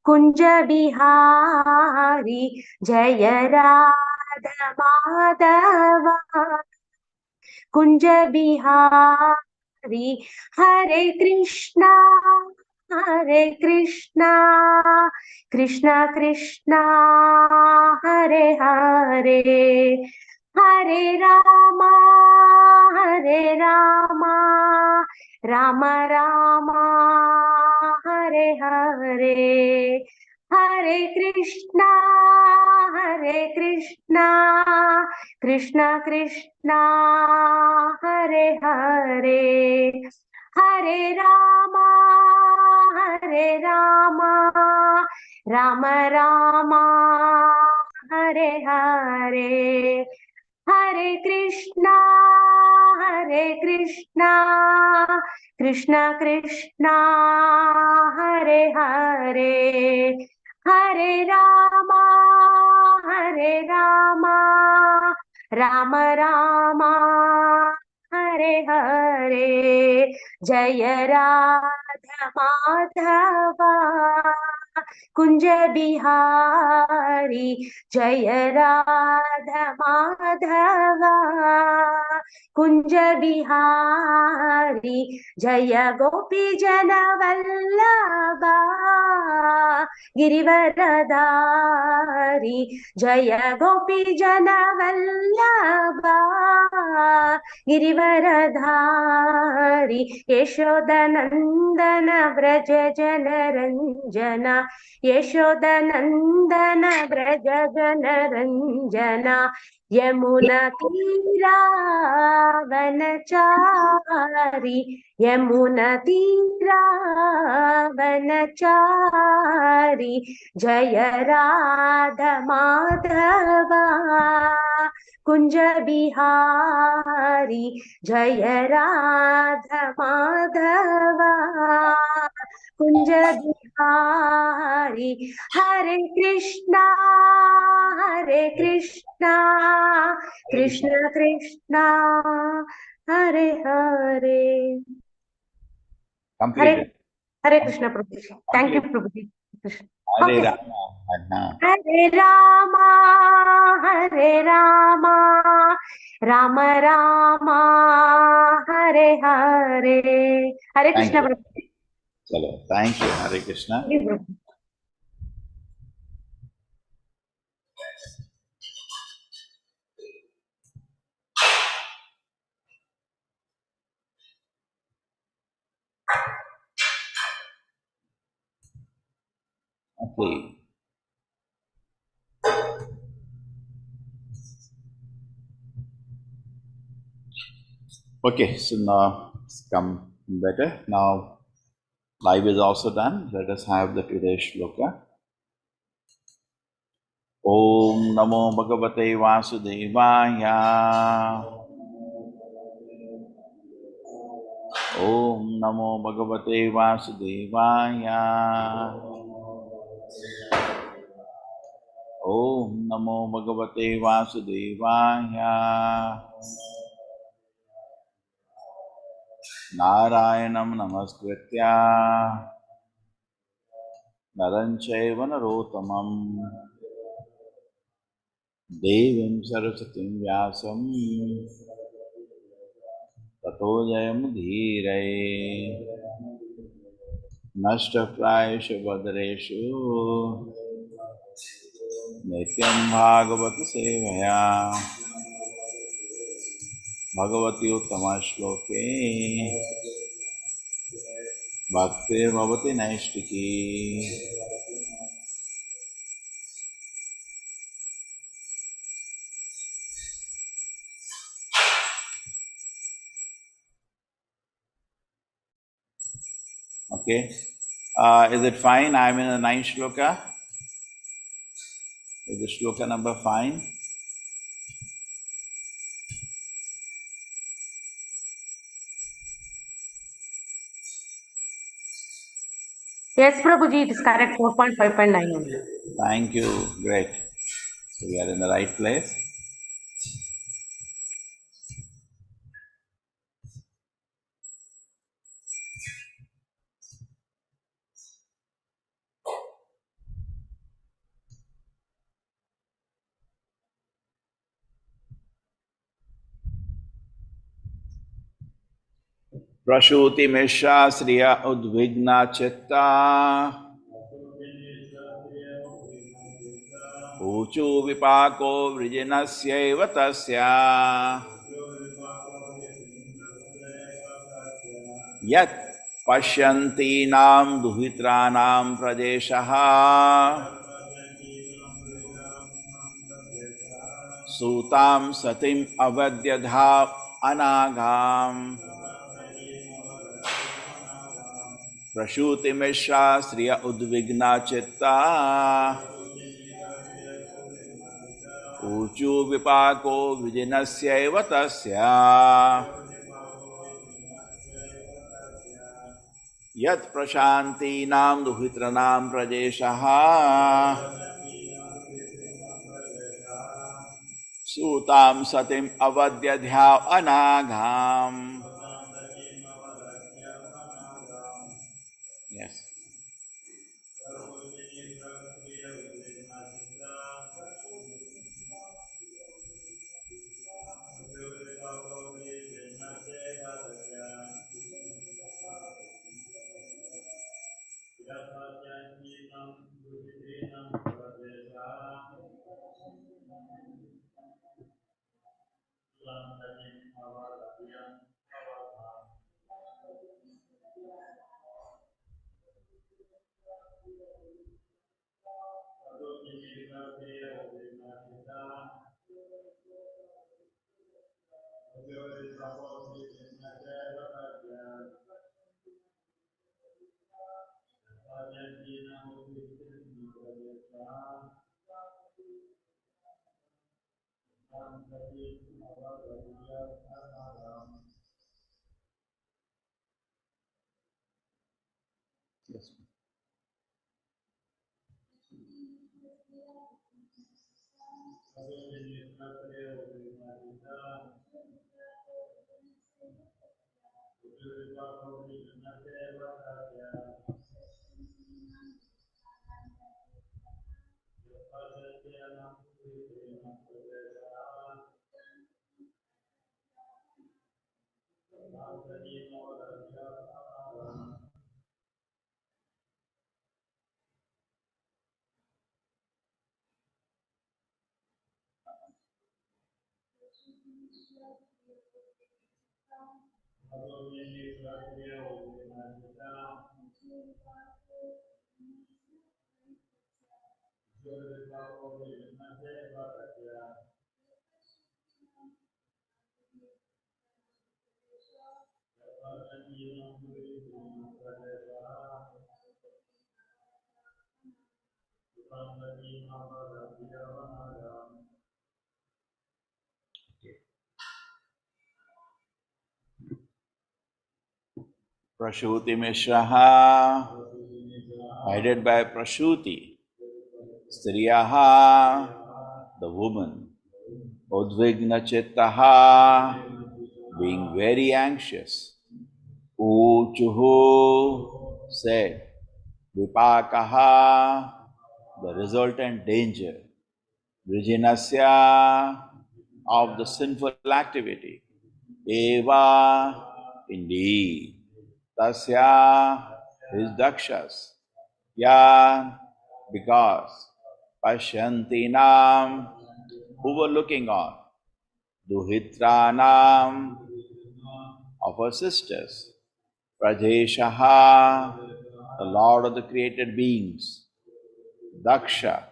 Kunja Bihari Jaya Radha Madhava Kunja Bihari Hare Krishna Krishna Krishna Hare Hare Hare Rama Rama Rama Hare Hare Hare Krishna Krishna Krishna Hare Hare Hare Rama Rama Rama Hare Hare Hare Krishna Krishna Krishna Hare Hare Hare Rama Rama Rama Hare Hare Jaya Radha Madhava Kunja Bihari Jaya Radha Madhava Kunja Bihari Jaya Gopi Jana Vallabha Girivaradari Jaya Gopi Jana Vallabha Girivaradari Yashodanandana Vraja Jana Ranjana Yashodanandana Vraja Jana Ranjana Yamuna Tira Vanachari Yamuna Tira Vanachari Jaya Radha Madhava Kunja Bihari Jaya Radha Madhava Kunja Bihari Hare Krishna Krishna Krishna Hare Hare Completed. Hare Krishna Prabhuji. Thank you Prabhuji. Hare Okay. Rama. Hare Rama Rama Rama Hare Hare Hare Krishna Prabhuji. Chalo. Thank you. Hare Krishna. Thank you, Prabhuji. Okay. Okay, so now it's come better. Now live is also done. Let us have the today's shloka. Om Namo Bhagavate Vasudevaya. Om Namo Bhagavate Vasudevaya. Om Namo Bhagavate Vasudevaya. Narayanam Namaskritya Naranchaiva Narottamam Devim Saraswatim Vyasam Tato Jayam Dheerai Nashtaprayashu Bhadreshu Nityam Bhagavata Sevaya Bhagavati Uttama Shloke Bhaktir Bhavati Naishtiki. Okay. Is it fine? I'm in the 9th shloka. Is the shloka number fine? Yes, Prabhuji, it is correct. 4.5.9. Thank you. Great. So we are in the right place. Prashuti Mishra Sriya Udvigna Chitta Uchu Vipako Vrijinasyaiva Tasya Yat Pashyanti Nam Duhitranam Prajeshaha Sutam Satim Avadyadha Anagam Prashuti Mishra Sriya Udvigna Chitta Uchu Vipako Vijinasyaiva Tasya Yat Prashanti Nam Duhitranam Prajeshaha Sutam Satim Avadyadhya Anagam. Yes. Yes. Prashuti Mishraha, headed by Prashuti, Striyaha, the woman, Udvigna Chittaha, being very anxious, Uchuhu, said, Vipakaha, the resultant danger, Vrijinasya, of the sinful activity, Eva, indeed, Tasya, his Dakshas, Yan, because, Pashyantinam, who were looking on, Duhitranam, of her sisters, Prajeshaha, the Lord of the created beings, Daksha,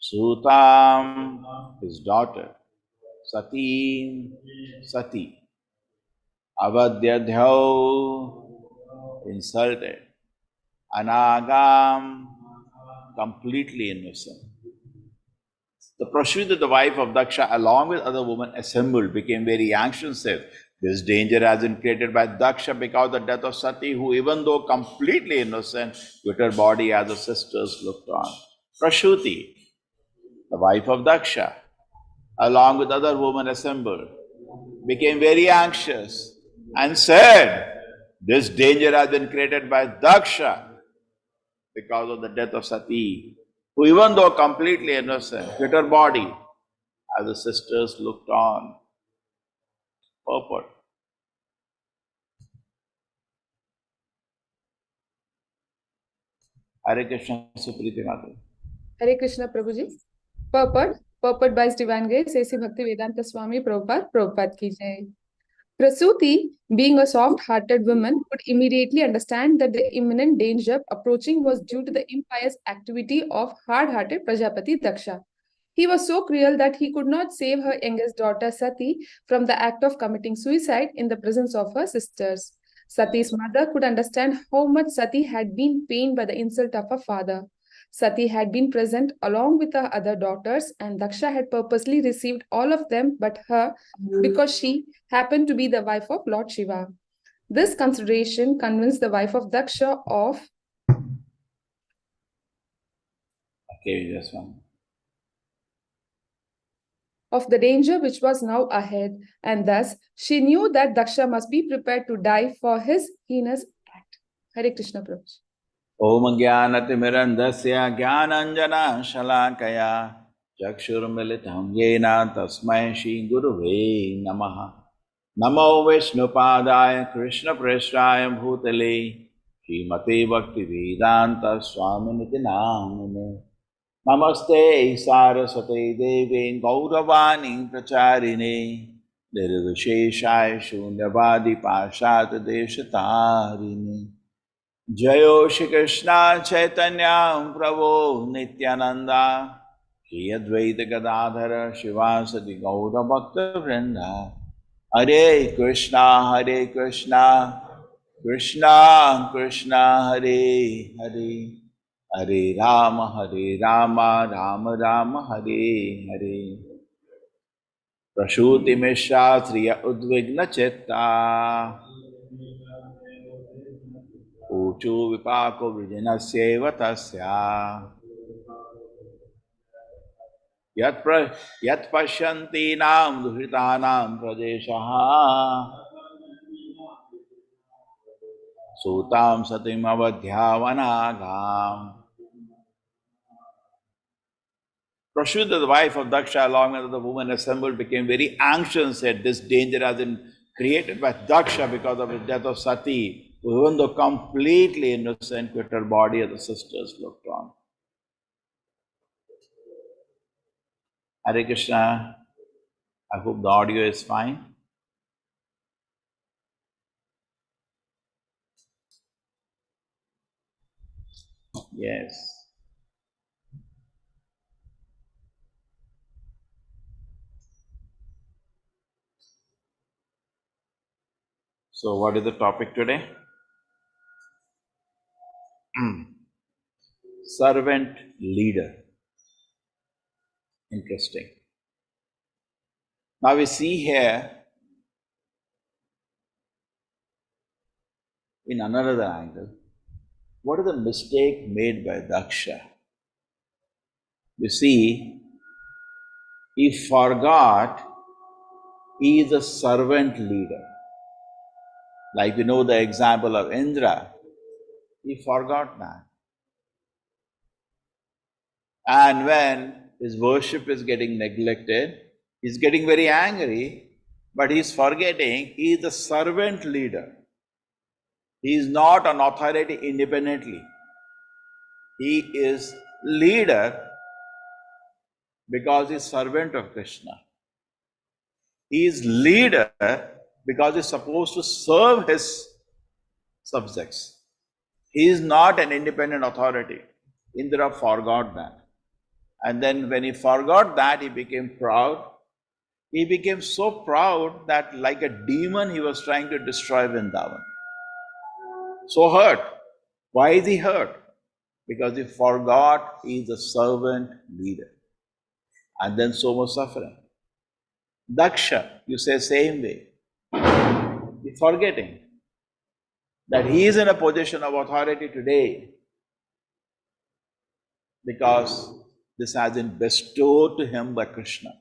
Sutam, his daughter, Satim, Sati, Avadyadhyau, insulted, Anagam, completely innocent. The Prashuti, the wife of Daksha, along with other women assembled, became very anxious and said, this danger has been created by Daksha because of the death of Sati, who even though completely innocent, with her body as her sisters looked on. Prashuti, the wife of Daksha, along with other women assembled, became very anxious and said, this danger has been created by Daksha because of the death of Sati, who even though completely innocent, with her body, as the sisters looked on. Purport. Hare Krishna, Supriti Mata. Hare Krishna Prabhuji. Purport by His Divine Grace, A.C. Bhakti Vedanta Swami Prabhupada ki jai. Prasuti, being a soft-hearted woman, could immediately understand that the imminent danger approaching was due to the impious activity of hard-hearted Prajapati Daksha. He was so cruel that he could not save her youngest daughter Sati from the act of committing suicide in the presence of her sisters. Sati's mother could understand how much Sati had been pained by the insult of her father. Sati had been present along with her other daughters, and Daksha had purposely received all of them but her because she happened to be the wife of Lord Shiva. This consideration convinced the wife of Daksha of the danger which was now ahead, and thus she knew that Daksha must be prepared to die for his heinous act. Hare Krishna Prabhu. Om Jnanatimirandasya Jnananjana Shalakaya Chakshurmilitam Yena Tasmai Shri Guruve Namaha. Namo Vishnupadaya Krishna Preshraya Bhutale Srimate Bhakti Vedanta Swaminiti Namine. Namaste Saraswate Devi Gauravani Pracharine Nirvisheshaya Shunyavadi Pashat Deshatarine. Jayo Shri Krishna Chaitanya Prabhu Nityananda Shri Advaita Gadadhara Shivasati Gaura Bhakta Vrinda. Hare Krishna Krishna Krishna Hare Hare Hare Rama Rama Rama Hare Hare. Prashuti Mishra Triya Udvigna Chitta Uchu Vipako Vrijanasyeva Tasya Yat Pashyanti Nam Duhritanam Prajeshaha Sutam Satim Avadhyavanagam. Prashuddha, the wife of Daksha, along with the women assembled, became very anxious that this danger has been created by Daksha because of the death of Sati, who, even though completely innocent, with her body as the sisters looked on. Hare Krishna. I hope the audio is fine. Yes. So what is the topic today? Servant leader. Interesting. Now we see here in another angle, what is the mistake made by Daksha? You see, he forgot he is a servant leader. Like we know the example of Indra, he forgot that. And when his worship is getting neglected, he's getting very angry, but he's forgetting he is the servant leader. He is not an authority independently. He is leader because he's servant of Krishna. He is leader because he's supposed to serve his subjects. He is not an independent authority. Indra forgot that. And then when he forgot that, he became proud. He became so proud that like a demon, he was trying to destroy Vrindavan. So hurt. Why is he hurt? Because he forgot he is a servant leader. And then so much suffering. Daksha, you say same way. He's forgetting that he is in a position of authority today because this has been bestowed to him by Krishna.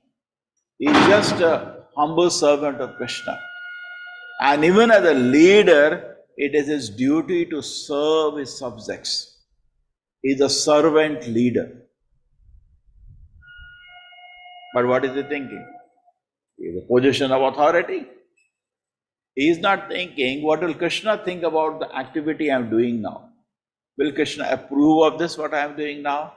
He is just a humble servant of Krishna. And even as a leader, it is his duty to serve his subjects. He is a servant leader. But what is he thinking? He is a position of authority. He is not thinking, what will Krishna think about the activity I am doing now? Will Krishna approve of this, what I am doing now?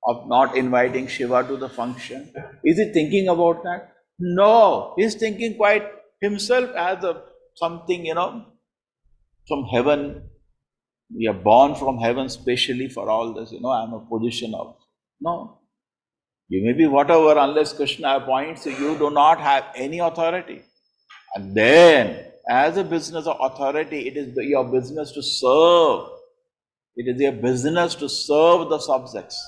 Of not inviting Shiva to the function? Is he thinking about that? No, he's thinking quite himself as a something, from heaven. We are born from heaven specially for all this, I'm a position of. No. You may be whatever, unless Krishna appoints you, you do not have any authority. And then, as a business of authority, it is your business to serve. It is your business to serve the subjects.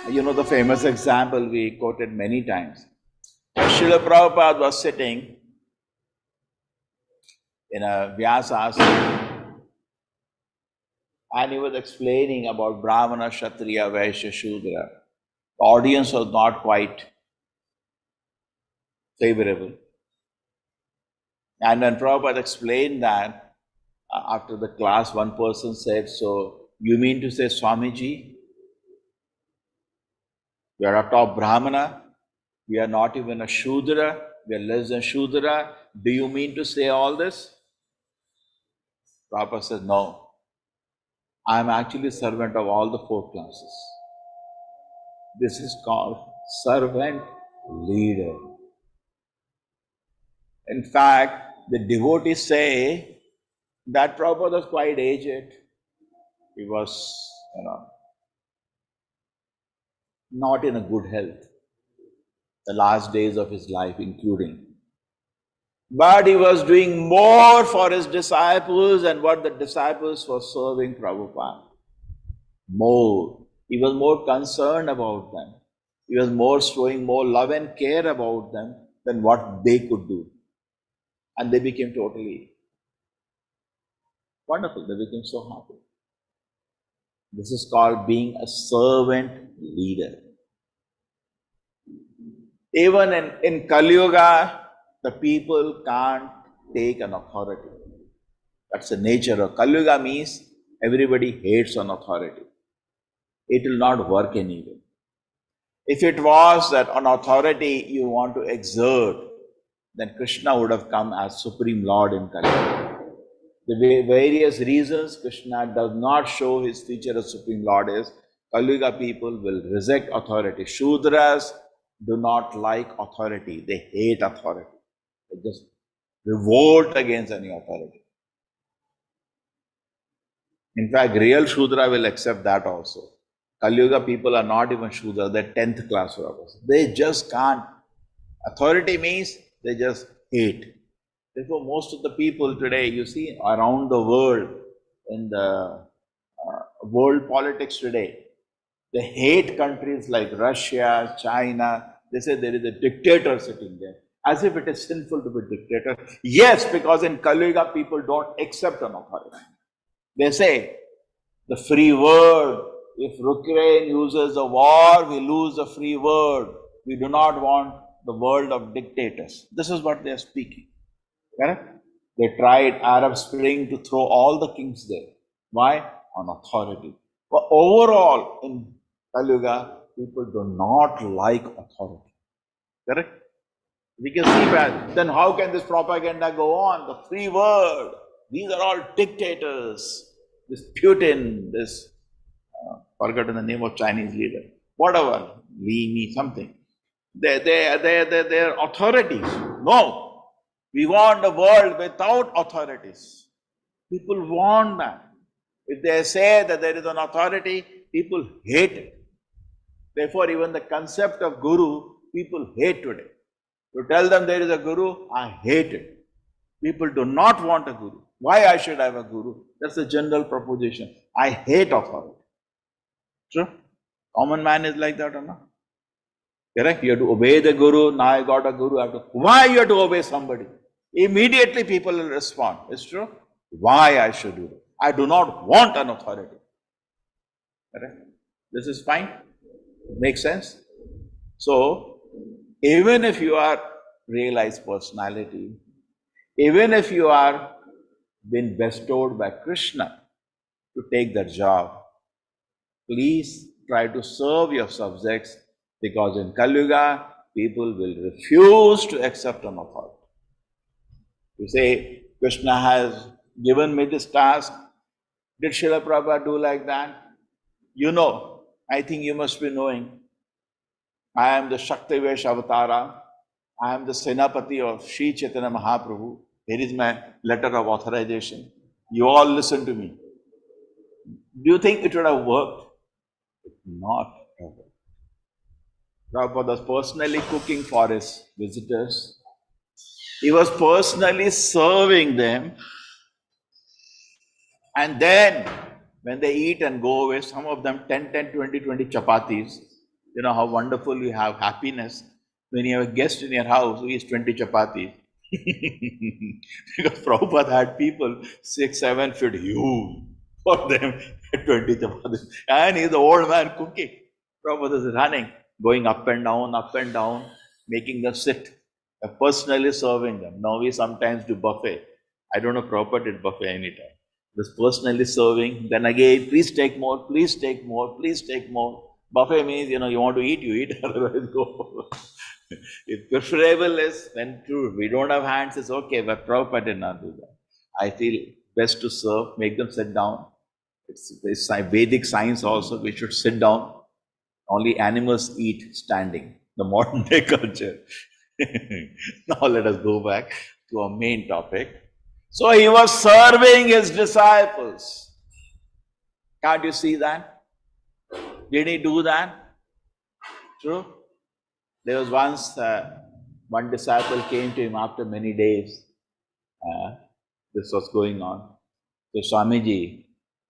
You know the famous example we quoted many times. Srila Prabhupada was sitting in a Vyasasana and he was explaining about Brahmana, Kshatriya, Vaishya, Shudra. The audience was not quite favorable. And when Prabhupada explained that, after the class, one person said, "So, you mean to say, Swamiji, we are a top Brahmana, we are not even a Shudra, we are less than Shudra. Do you mean to say all this?" Prabhupada said, "No, I am actually servant of all the four classes. This is called servant leader." In fact, the devotees say that Prabhupada was quite aged. He was, not in a good health, the last days of his life including. But he was doing more for his disciples and what the disciples were serving Prabhupada. More. He was more concerned about them. He was more showing more love and care about them than what they could do. And they became totally wonderful. They became so happy. This is called being a servant leader. Even in Kali Yuga, the people can't take an authority. That's the nature of Kali Yuga. Means everybody hates an authority. It will not work anyway. If it was that an authority you want to exert, then Krishna would have come as Supreme Lord in Kali Yuga. The various reasons Krishna does not show his feature as Supreme Lord is, Kali Yuga people will reject authority. Shudras do not like authority. They hate authority. They just revolt against any authority. In fact, real Shudra will accept that also. Kali Yuga people are not even Shudra, they're 10th class robbers. They just can't. Authority means they just hate. Therefore, most of the people today, you see around the world, in the world politics today, they hate countries like Russia, China. They say there is a dictator sitting there, as if it is sinful to be dictator. Yes, because in Kali Yuga, people don't accept an authority. They say, the free word, if Ukraine uses a war, we lose the free word. We do not want the world of dictators. This is what they are speaking. Correct? They tried Arab Spring to throw all the kings there. Why? On authority. But overall, in Kali Yuga, people do not like authority. Correct? We can see that. Then how can this propaganda go on? The free word. These are all dictators. This Putin, this, forgotten the name of Chinese leader. Whatever, Li, me, something. They're authorities. No. We want a world without authorities. People want that. If they say that there is an authority, people hate it. Therefore, even the concept of guru, people hate today. To tell them there is a guru, I hate it. People do not want a guru. Why I should have a guru? That's the general proposition. I hate authority. True? Common man is like that or not? Correct? You have to obey the guru. Now I got a guru. Why you have to obey somebody? Immediately people will respond. It's true? Why I should do it? I do not want an authority. Correct? This is fine? Makes sense? So, even if you are realized personality, even if you are been bestowed by Krishna to take that job, please try to serve your subjects, because in Kali Yuga, people will refuse to accept an authority. You say, Krishna has given me this task. Did Srila Prabhupada do like that? You know, I think you must be knowing. I am the Shaktivesh Avatara. I am the Senapati of Sri Chaitanya Mahaprabhu. Here is my letter of authorization. You all listen to me. Do you think it would have worked? Not ever. Prabhupada was personally cooking for his visitors. He was personally serving them. And then, when they eat and go away, some of them 10, 20 chapatis. You know how wonderful you have happiness when you have a guest in your house who eats 20 chapatis. Because Prabhupada had people 6, 7 feet huge for them 20 chapatis. And he's the old man cooking. Prabhupada is running, going up and down, making them sit, personally serving them. Now we sometimes do buffet. I don't know Prabhupada did buffet anytime. Just personally serving, then again, please take more, please take more, please take more. Buffet means, you want to eat, you eat, otherwise go. If preferable is, when true, we don't have hands, it's okay, but Prabhupada did not do that. I feel best to serve, make them sit down. It's Vedic science also, we should sit down. Only animals eat standing, the modern day culture. Now let us go back to our main topic. So he was serving his disciples. Can't you see that? Did he do that? True. There was once one disciple came to him after many days. This was going on. So Swamiji,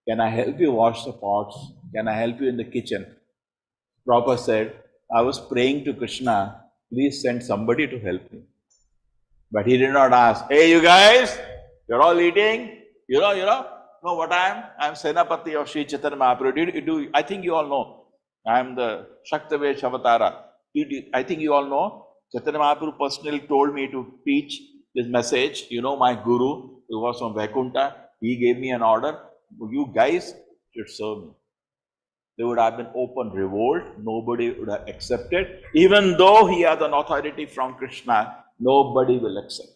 can I help you wash the pots? Can I help you in the kitchen? Prabhupada said, I was praying to Krishna, please send somebody to help me. But he did not ask, hey you guys, you're all eating? You know what I am? I am Senapati of Sri Chaitanya Mahaprabhu. I think you all know. I am the Shaktivesh Avatara. I think you all know. Chaitanya Mahaprabhu personally told me to preach this message. My guru, who was from Vaikuntha, he gave me an order. You guys should serve me. There would have been open revolt. Nobody would have accepted. Even though he has an authority from Krishna, nobody will accept.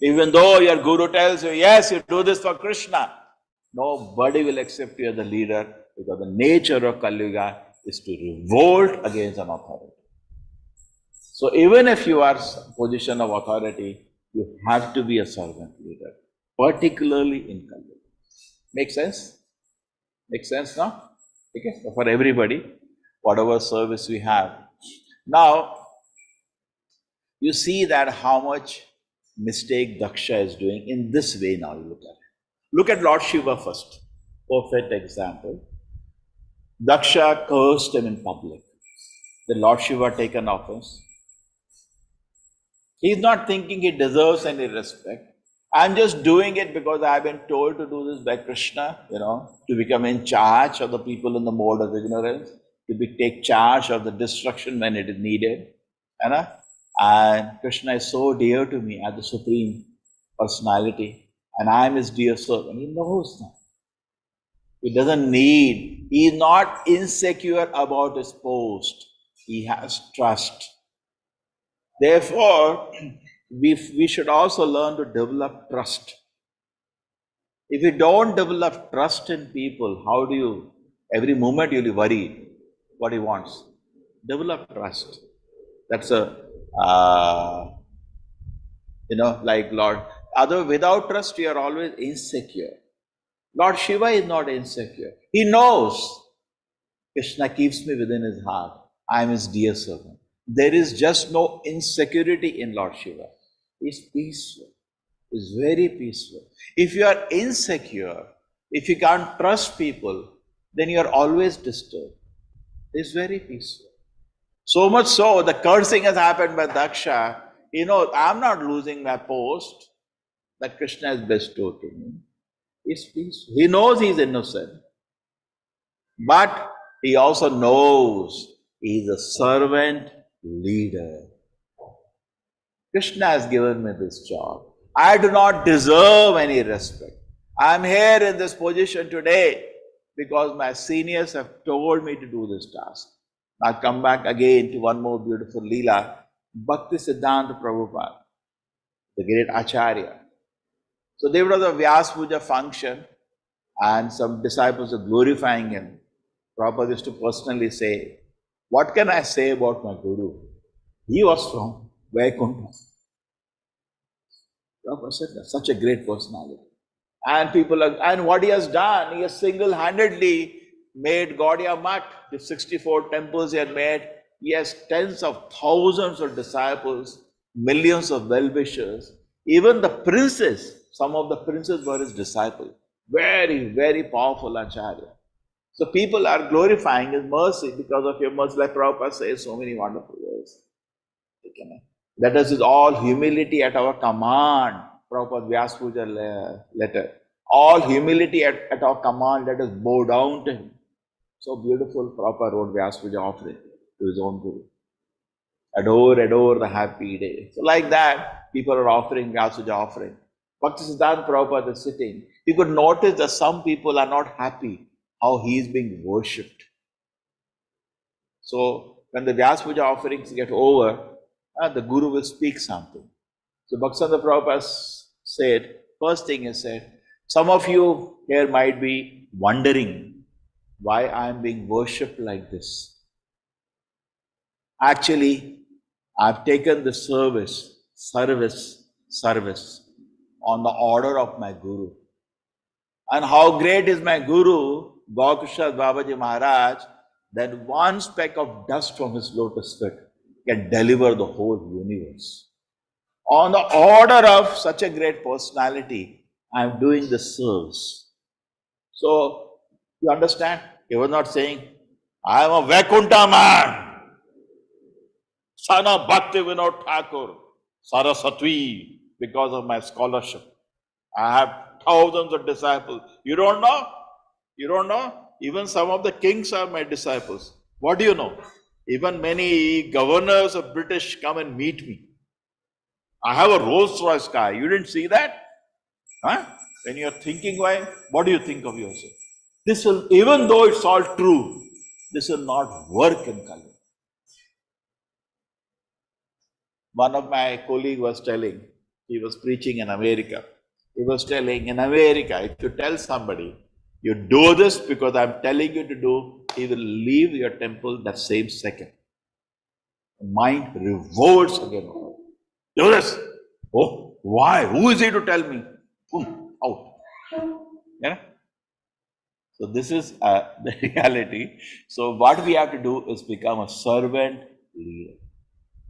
Even though your guru tells you, yes, you do this for Krishna, nobody will accept you as a leader because the nature of Kali Yuga is to revolt against an authority. So even if you are in position of authority, you have to be a servant leader, particularly in Kali Yuga. Make sense? Make sense now? Okay, so for everybody, whatever service we have. Now, you see that how much mistake Daksha is doing in this way now. You look at it. Look at Lord Shiva first. Perfect example. Daksha cursed him in public. Did Lord Shiva take an offense? He's not thinking he deserves any respect. I'm just doing it because I've been told to do this by Krishna, to become in charge of the people in the mode of ignorance, take charge of the destruction when it is needed. And Krishna is so dear to me as the Supreme Personality, and I am his dear servant. He knows that. He doesn't need, he is not insecure about his post. He has trust. Therefore, we should also learn to develop trust. If you don't develop trust in people, how do you, every moment you'll be worried what he wants? Develop trust. That's like Lord. Without trust, you are always insecure. Lord Shiva is not insecure. He knows Krishna keeps me within his heart. I am his dear servant. There is just no insecurity in Lord Shiva. He's peaceful. He's very peaceful. If you are insecure, if you can't trust people, then you are always disturbed. He's very peaceful. So much so, the cursing has happened by Daksha. I'm not losing my post that Krishna has bestowed to me. He's peaceful. He knows he's innocent. But he also knows he's a servant leader. Krishna has given me this job. I do not deserve any respect. I'm here in this position today because my seniors have told me to do this task. I'll come back again to one more beautiful Leela. Bhakti Siddhanta Prabhupada, the great Acharya. So there was a Vyas Puja function and some disciples were glorifying him. Prabhupada used to personally say, what can I say about my Guru? He was from Vaikuntha. Prabhupada said, that's such a great personality. And what he has done, he has single-handedly made Gaudiya Math, the 64 temples he had made. He has tens of thousands of disciples, millions of well-wishers. Even the princes, some of the princes were his disciples. Very, very powerful Acharya. So people are glorifying his mercy because of your mercy, like Prabhupada says so many wonderful ways. That is all humility at our command. Prabhupada Vyas Puja letter. All humility at our command, let us bow down to him. So beautiful, Prabhupada wrote Vyas Puja offering to his own Guru. Adore, adore the happy day. So like that, people are offering Vyas Puja offering. Bhaktisiddhanta Prabhupada is sitting. You could notice that some people are not happy how he is being worshipped. So when the Vyas Puja offerings get over, the Guru will speak something. So Bhaktisiddhanta Prabhupada said, first thing he said, some of you here might be wondering why I am being worshipped like this. Actually, I've taken the service on the order of my Guru. And how great is my Guru, Gaurkishore Babaji Maharaj, that one speck of dust from his lotus feet can deliver the whole universe. On the order of such a great personality, I am doing the service. So, you understand? He was not saying, I am a Vaikuntha man, son of Bhakti Vinod Thakur, Saraswati, because of my scholarship. I have thousands of disciples. You don't know? You don't know? Even some of the kings are my disciples. What do you know? Even many governors of British come and meet me. I have a Rolls Royce car. You didn't see that? Huh? When you're thinking why, what do you think of yourself? This will, even though it's all true, this will not work in Kali. One of my colleagues was telling, he was preaching in America. He was telling, in America, if you tell somebody, you do this because I'm telling you to do, he will leave your temple that same second. The mind revolts again. Do this. Oh, why? Who is he to tell me? Boom, out. Yeah? So this is the reality. So what we have to do is become a servant leader,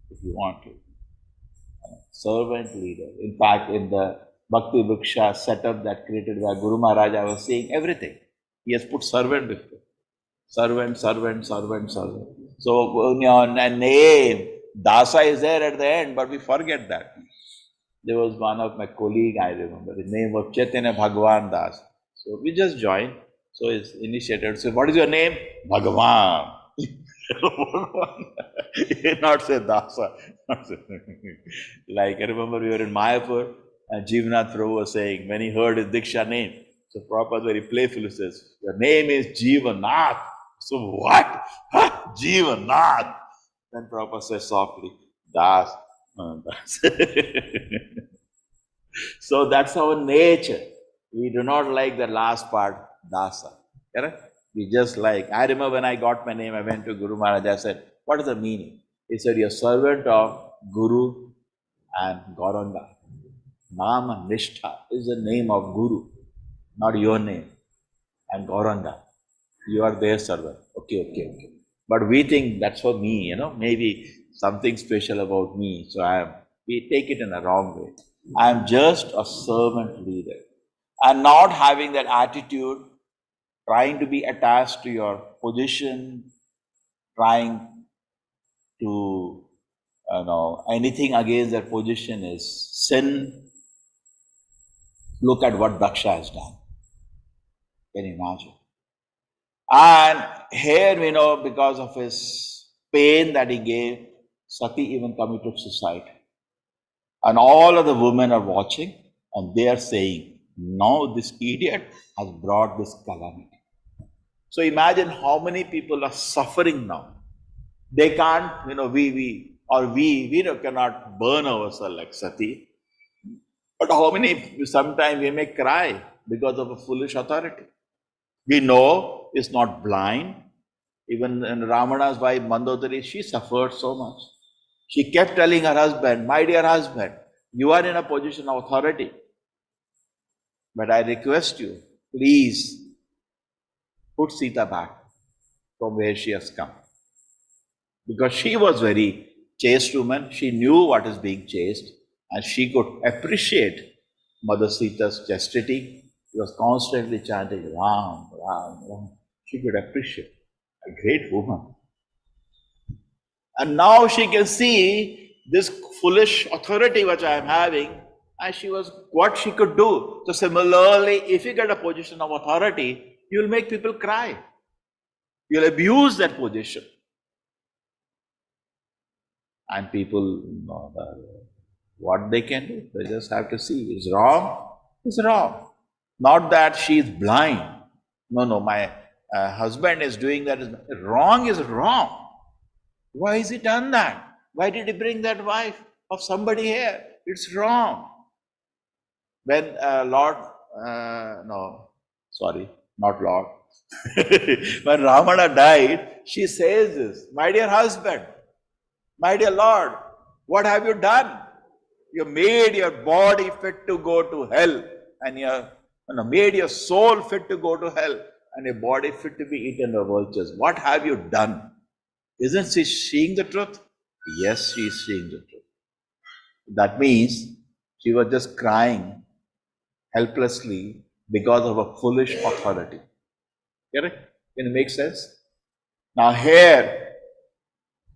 if you want to. Servant leader. In fact, in the Bhakti Vriksha setup that created by Guru Maharaj, I was seeing everything. He has put servant before. Servant. So in your name, Dasa is there at the end, but we forget that. There was one of my colleague, I remember, his name was Chaitanya Bhagwan Das. So we just joined. So his initiator said, what is your name? Bhagavan. He did not say Dasa. Like I remember we were in Mayapur and Jivanath Prabhu was saying, when he heard his Diksha name, so Prabhupada very playfully says, your name is Jivanath. So what? Jivanath. Then Prabhupada says softly, Das. So that's our nature. We do not like the last part, Dasa. Correct? We just like, I remember when I got my name, I went to Guru Maharaj, I said, what is the meaning? He said, you're servant of Guru and Gauranga. Nama Nishta is the name of Guru, not your name. And Gauranga, you are their servant. Okay. But we think that's for me, maybe something special about me. So we take it in a wrong way. I am just a servant leader. And not having that attitude, trying to be attached to your position, trying to, anything against that position is sin. Look at what Daksha has done. Can you imagine? And here, because of his pain that he gave, Sati even committed suicide. And all of the women are watching and they are saying, now this idiot has brought this calamity. So imagine how many people are suffering now. They can't, we cannot burn ourselves like Sati. But how many, sometimes we may cry because of a foolish authority. We know it's not blind. Even Ramana's wife Mandodari, she suffered so much. She kept telling her husband, my dear husband, you are in a position of authority. But I request you, please put Sita back from where she has come. Because she was very chaste woman, she knew what is being chaste, and she could appreciate Mother Sita's chastity. She was constantly chanting Ram, Ram, Ram. She could appreciate. A great woman. And now she can see this foolish authority which I am having, and she was what she could do. So similarly, if you get a position of authority, you will make people cry. You'll abuse that position. And people know what they can do. They just have to see. It's wrong. It's wrong. Not that she is blind. No, my husband is doing that. Wrong is wrong. Why has he done that? Why did he bring that wife of somebody here? It's wrong. When Lord, not Lord. When Ramana died, she says this, my dear husband, my dear Lord, what have you done? You made your body fit to go to hell, and made your soul fit to go to hell, and your body fit to be eaten by vultures. What have you done? Isn't she seeing the truth? Yes, she is seeing the truth. That means she was just crying helplessly because of a foolish authority. Correct? Can it make sense? Now here,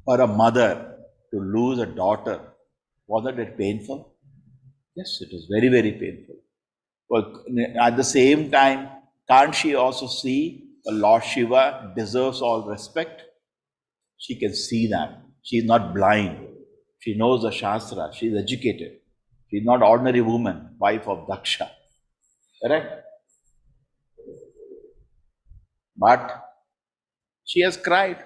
for a mother to lose a daughter, wasn't it painful? Yes, it was very, very painful. But at the same time, can't she also see the Lord Shiva deserves all respect? She can see that. She is not blind. She knows the Shastra. She is educated. She is not ordinary woman, wife of Daksha. Correct? But she has cried.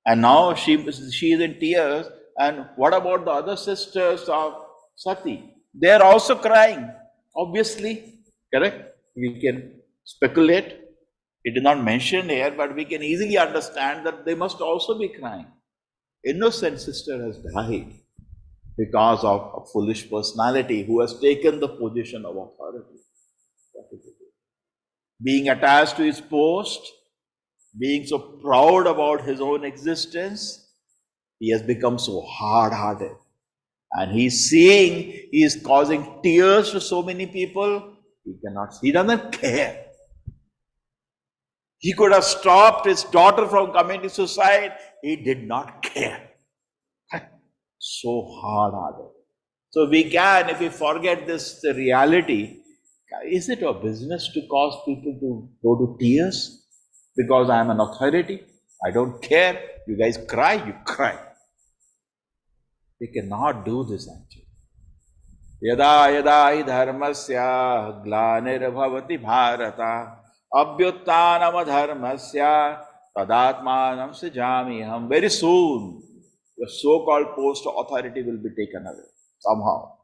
And now she is in tears. And what about the other sisters of Sati? They are also crying, obviously. Correct? We can speculate. It is not mentioned here, but we can easily understand that they must also be crying. Innocent sister has died because of a foolish personality who has taken the position of authority. Being attached to his post, being so proud about his own existence, he has become so hard-hearted. And he's seeing, he is causing tears to so many people, he cannot, he doesn't care. He could have stopped his daughter from committing suicide. He did not care. So hard-hearted. So we can, if we forget this reality, is it our business to cause people to go to tears? Because I am an authority? I don't care. You guys cry, you cry. We cannot do this actually. Yada yada hi dharmasya glanirabhavati bharata abhyuttanam dharmasya tadatmanam srijamiham. Very soon, the so-called post of authority will be taken away somehow.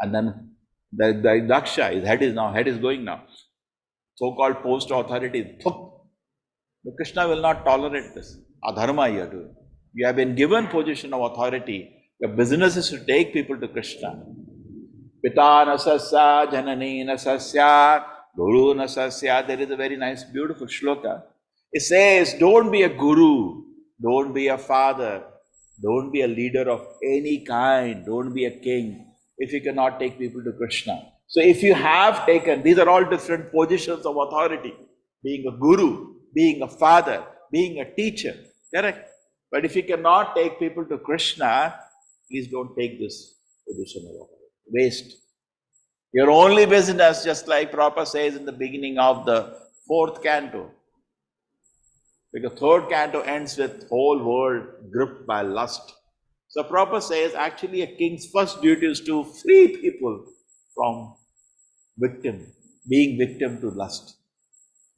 And then the Daksha, his head is going now. So-called post of authority, the Krishna will not tolerate this. Adharma you are doing. You have been given position of authority. Your business is to take people to Krishna. Pita nasasya, janani nasasya, guru nasasya. There is a very nice, beautiful shloka. It says, don't be a guru, don't be a father, don't be a leader of any kind, don't be a king, if you cannot take people to Krishna. So if you have taken, these are all different positions of authority. Being a guru, being a father, being a teacher, correct? But if you cannot take people to Krishna, please don't take this position of authority. Waste. Your only business, just like Prabhupada says in the beginning of the 4th canto, because 3rd canto ends with whole world gripped by lust. So Prabhupada says actually a king's first duty is to free people from being victim to lust.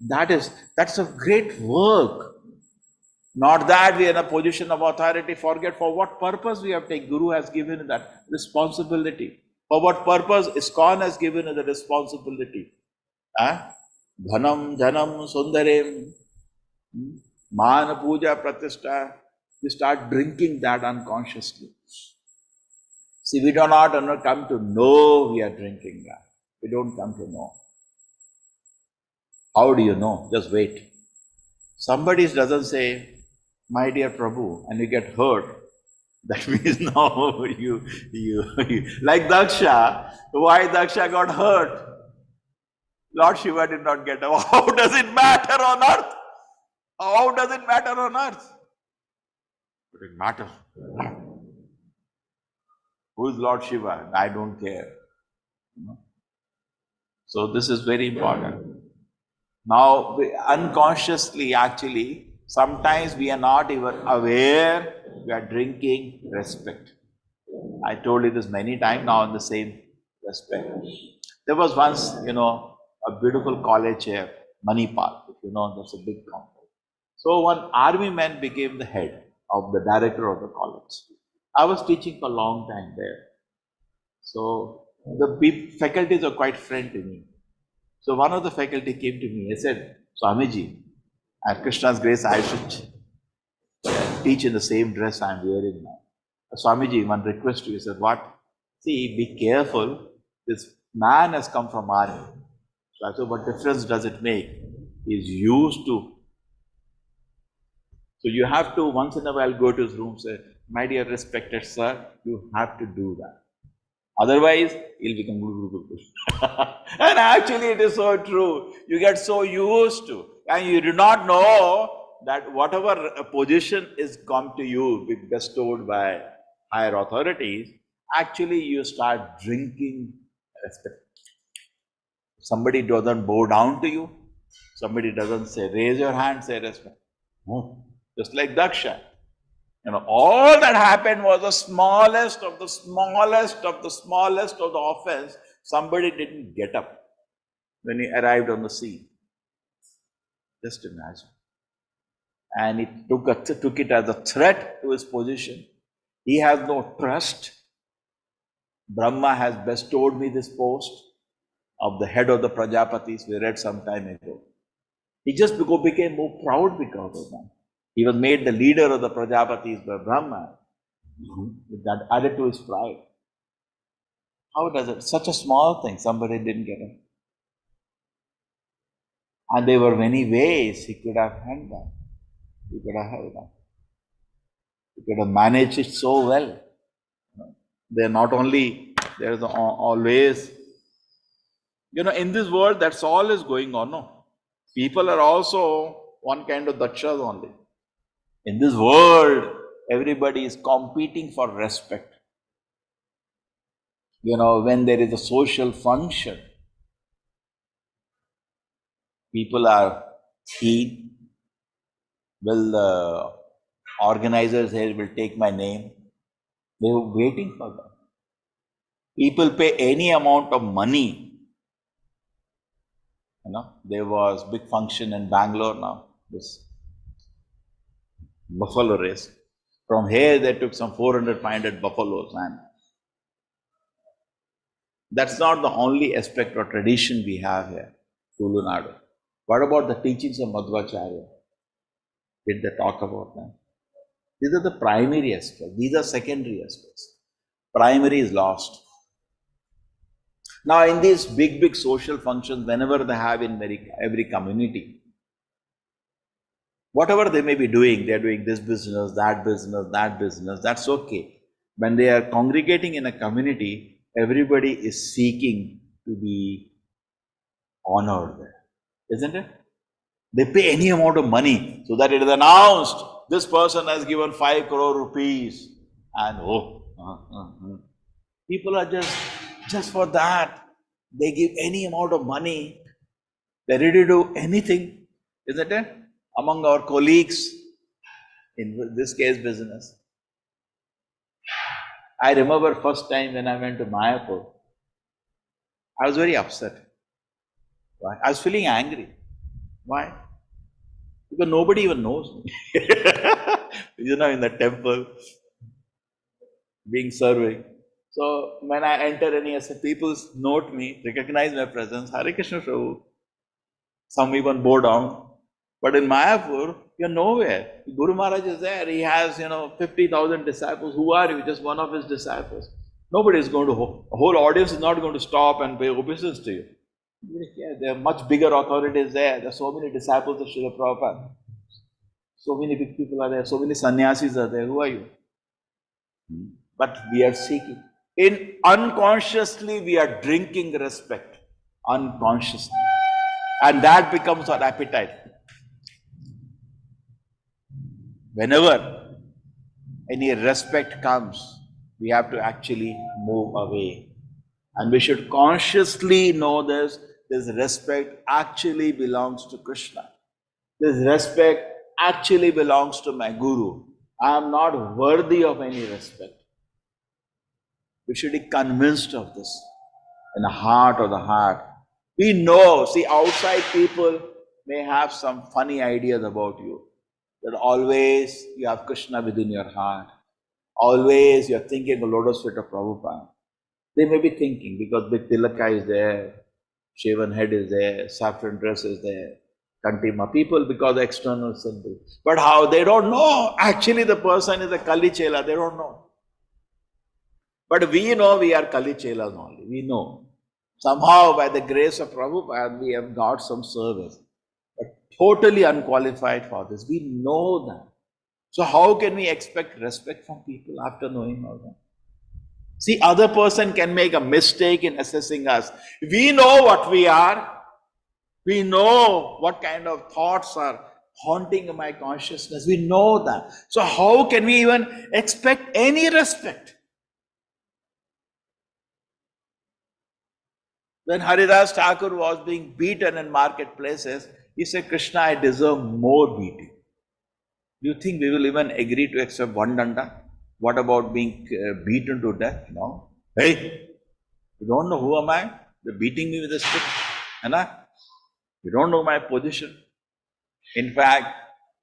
That's a great work. Not that we are in a position of authority, forget for what purpose we have taken. Guru has given that responsibility. For what purpose ISKCON has given us the responsibility? Dhanam, Janam, Sundarem, Man, Puja, Pratishtha. We start drinking that unconsciously. See, we do not come to know we are drinking that. We don't come to know. How do you know? Just wait. Somebody doesn't say, my dear Prabhu, and you get hurt. That means now you like Daksha. Why Daksha got hurt? Lord Shiva did not get hurt. How does it matter on earth? How does it matter on earth? But it matters. Who is Lord Shiva? I don't care. So this is very important. Now, unconsciously, actually, sometimes we are not even aware we are drinking respect. I told you this many times now in the same respect. There was once, a beautiful college here, Manipal. If you know, that's a big complex. So one army man became the head of the director of the college. I was teaching for a long time there. So the faculties are quite friendly to me. So one of the faculty came to me. He said, Swamiji, at Krishna's grace, I should teach in the same dress I am wearing now. Swamiji, one request to you. He said, what? See, be careful. This man has come from army. So I said, what difference does it make? He's used to. So you have to once in a while go to his room and say, my dear respected sir, you have to do that. Otherwise, he'll become and actually it is so true. You get so used to, and you do not know that whatever position is come to you, bestowed by higher authorities, actually you start drinking respect. Somebody doesn't bow down to you. Somebody doesn't say, raise your hand, say respect. No. Just like Daksha. All that happened was the smallest of the smallest of the smallest of the offense. Somebody didn't get up when he arrived on the scene. Just imagine. And he took it as a threat to his position. He has no trust. Brahma has bestowed me this post of the head of the Prajapatis. We read some time ago. He just became more proud because of that. He was made the leader of the Prajapatis by Brahma. That added to his pride. How does it? Such a small thing, somebody didn't get it. And there were many ways he could have handled that. He could have held that. He could have managed it so well. They're not only, there's always, in this world, that's all is going on. No? People are also one kind of dakshas only. In this world, everybody is competing for respect. When there is a social function, people are keen. Will the organizers here will take my name? They were waiting for that. People pay any amount of money. There was big function in Bangalore now. This buffalo race. From here, they took some 400, 500 buffaloes, and that's not the only aspect or tradition we have here, Tulu Nadu. What about the teachings of Madhvacharya? Did they talk about that? These are the primary aspects. These are secondary aspects. Primary is lost. Now, in these big social functions, whenever they have in every community, whatever they may be doing, they are doing this business, that business, that's okay. When they are congregating in a community, everybody is seeking to be honored there, isn't it? They pay any amount of money so that it is announced, this person has given 5 crore rupees, and people are just for that. They give any amount of money. They're ready to do anything, isn't it? Among our colleagues, in this case business. I remember first time when I went to Mayapur, I was very upset. Why? I was feeling angry. Why? Because nobody even knows me. In the temple, being serving. So when I enter any people note me, recognize my presence, Hare Krishna Prabhu. Some even bow down. But in Mayapur, you're nowhere. Guru Maharaj is there. He has, 50,000 disciples. Who are you? Just one of his disciples. Nobody is going to, a whole audience is not going to stop and pay obeisance to you. Yeah, there are much bigger authorities there. There are so many disciples of Srila Prabhupada. So many big people are there. So many sannyasis are there. Who are you? But we are seeking. Unconsciously, we are drinking respect. Unconsciously. And that becomes our appetite. Whenever any respect comes, we have to actually move away. And we should consciously know this respect actually belongs to Krishna. This respect actually belongs to my Guru. I am not worthy of any respect. We should be convinced of this in the heart of the heart. We know, see, outside people may have some funny ideas about you. That always you have Krishna within your heart. Always you are thinking the lotus feet of Prabhupada. They may be thinking because big tilaka is there, shaven head is there, saffron dress is there, kantima. People because of external symbol. But how? They don't know. Actually the person is a Kali Chela. They don't know. But we know we are Kali Chelas only. We know. Somehow by the grace of Prabhupada we have got some service. But totally unqualified for this. We know that. So how can we expect respect from people after knowing all that? See, other person can make a mistake in assessing us. We know what we are. We know what kind of thoughts are haunting my consciousness. We know that. So how can we even expect any respect? When Haridas Thakur was being beaten in marketplaces, he said, Krishna, I deserve more beating. Do you think we will even agree to accept one danda? What about being beaten to death? No. Hey, you don't know who am I? You're beating me with a stick. You don't know my position. In fact,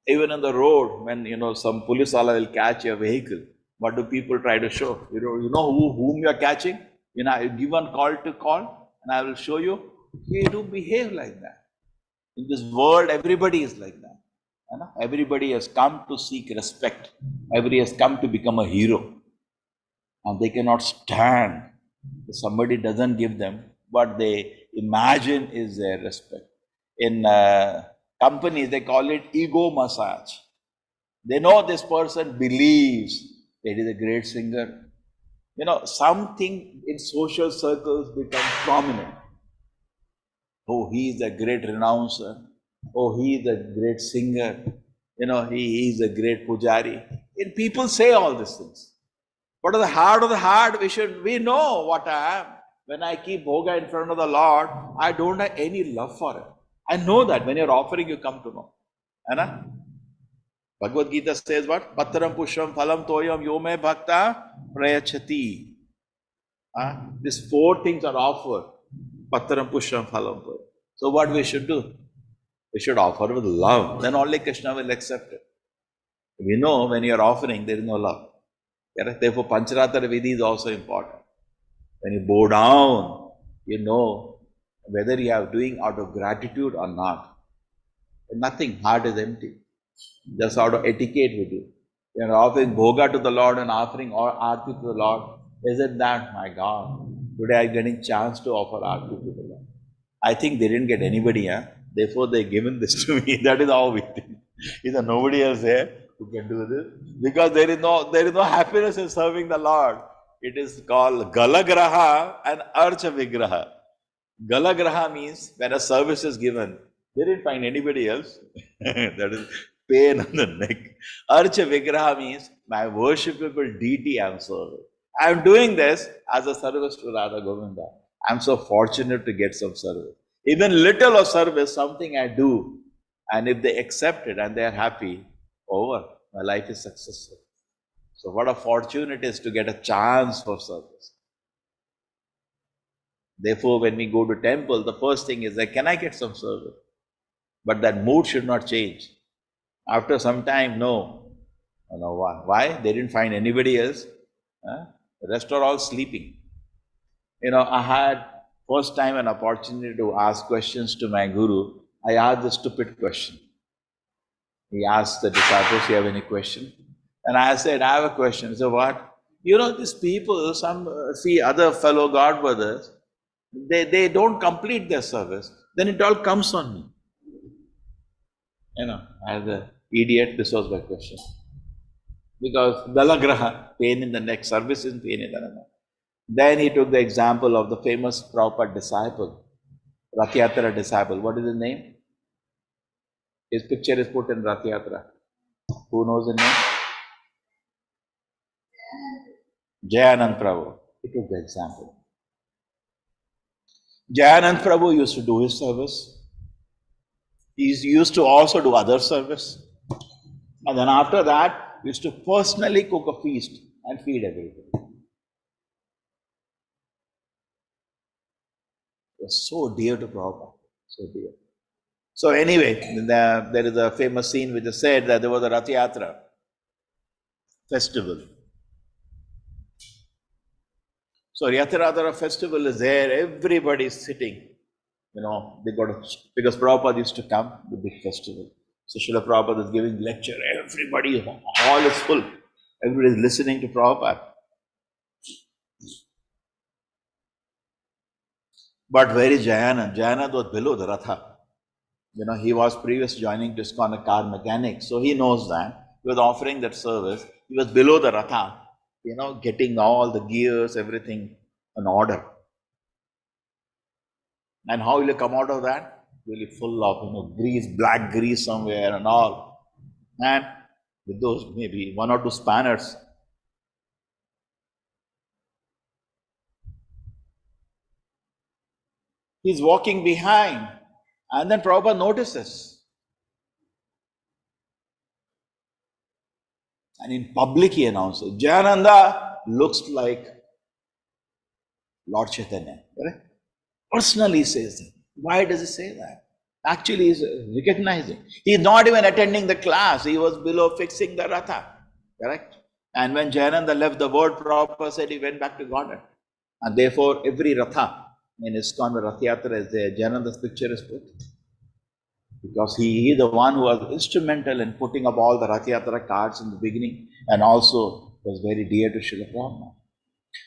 even on the road, when some police will catch your vehicle, what do people try to show? You know whom you are catching? You give one call to call, and I will show you. You don't behave like that. In this world, everybody is like that. Everybody has come to seek respect. Everybody has come to become a hero. And they cannot stand if somebody doesn't give them what they imagine is their respect. In companies, they call it ego massage. They know this person believes that he is a great singer. Something in social circles becomes prominent. Oh, he is a great renouncer. Oh, he is a great singer. He is a great pujari. And people say all these things. But at the heart of the heart, we know what I am. When I keep bhoga in front of the Lord, I don't have any love for it. I know that when you're offering, you come to know. Bhagavad Gita says what? Patram pushram phalam toyam yome bhakta prayachati. These four things are offered. Patram pushram phalam toyam. So what we should do? We should offer with love. Then only Krishna will accept it. We know when you are offering, there is no love. Therefore, Pancharatar Vidhi is also important. When you bow down, you know whether you are doing out of gratitude or not. Nothing, heart is empty. Just out of etiquette we do. You are offering bhoga to the Lord and offering aarti to the Lord. Isn't that, my God, today I am getting chance to offer aarti to the Lord. I think they didn't get anybody, therefore they given this to me. That is how we think. Is there nobody else here who can do this? Because there is no happiness in serving the Lord. It is called Galagraha and Archa Vigraha. Galagraha means when a service is given, they didn't find anybody else. That is pain on the neck. Archa Vigraha means my worshipable deity I am serving. I am doing this as a service to Radha Govinda. I am so fortunate to get some service. Even little of service, something I do, and if they accept it and they are happy, over, my life is successful. So what a fortune it is to get a chance for service. Therefore, when we go to temple, the first thing is that, can I get some service? But that mood should not change. After some time, no. Why? They didn't find anybody else. The rest are all sleeping. I had first time an opportunity to ask questions to my guru. I asked a stupid question. He asked the disciples, "You have any question?" And I said, "I have a question." He said, "What?" These people, some other fellow God brothers, they don't complete their service. Then it all comes on me. As an idiot, this was my question. Because Dalagraha, pain in the neck, service is pain in the neck. Then he took the example of the famous Prabhupada disciple, Rath Yatra disciple. What is his name? His picture is put in Rath Yatra. Who knows the name? Jayanand Prabhu. He took the example. Jayanand Prabhu used to do his service. He used to also do other service. And then after that, he used to personally cook a feast and feed everybody. It was so dear to Prabhupada. So dear. So anyway, there is a famous scene which is said that there was a Rath Yatra festival. So Rath Yatra festival is there, everybody is sitting. Because Prabhupada used to come, the big festival. So Srila Prabhupada is giving lecture, everybody, hall is full. Everybody is listening to Prabhupada. But where is Jayanand? Jayanand was below the Ratha. He was previous joining to ISKCON, a car mechanic. So he knows that. He was offering that service. He was below the Ratha, getting all the gears, everything in order. And how will you come out of that? Really full of, grease, black grease somewhere and all. And with those maybe 1 or 2 spanners. He's walking behind. And then Prabhupada notices. And in public he announces, Jayananda looks like Lord Chaitanya. Correct? Personally says that. Why does he say that? Actually, he's recognizing. He's not even attending the class. He was below fixing the Ratha. Correct? And when Jayananda left the world, Prabhupada said he went back to Godhead. And therefore, every Ratha in ISKCON where Rath Yatra is there, Jayananda's picture is put. Because he is the one who was instrumental in putting up all the Rath Yatra cards in the beginning and also was very dear to Srila Prabhupada.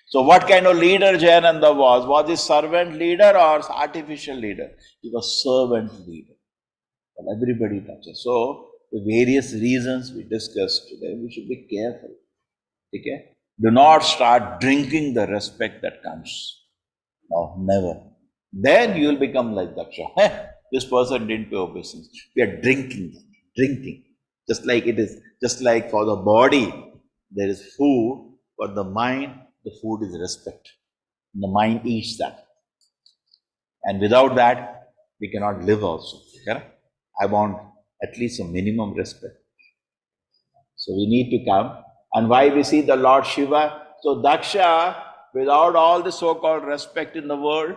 So what kind of leader Jayananda was? Was he servant leader or artificial leader? He was servant leader. But everybody touches. So the various reasons we discussed today, we should be careful. Okay? Do not start drinking the respect that comes. No, never. Then you will become like Daksha. This person didn't pay obeisance. We are drinking. Just like for the body, there is food, for the mind, the food is respect. The mind eats that. And without that, we cannot live also. Correct? I want at least a minimum respect. So we need to come. And why we see the Lord Shiva? So Daksha, without all the so-called respect in the world,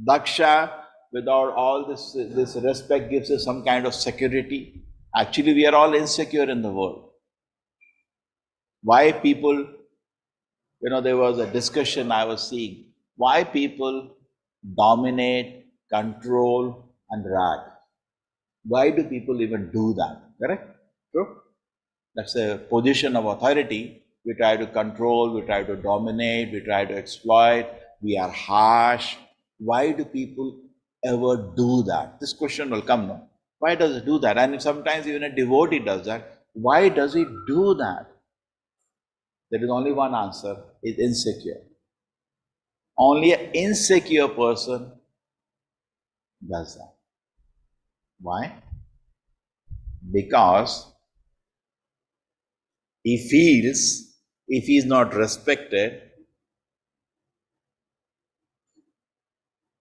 Daksha, without all this respect, gives us some kind of security. Actually, we are all insecure in the world. Why people, there was a discussion I was seeing. Why people dominate, control, and rag? Why do people even do that? Correct? True? That's a position of authority. We try to control, we try to dominate, we try to exploit, we are harsh. Why do people ever do that? This question will come now. Why does it do that? And sometimes even a devotee does that. Why does he do that? There is only one answer, is insecure. Only an insecure person does that. Why? Because he feels if he is not respected,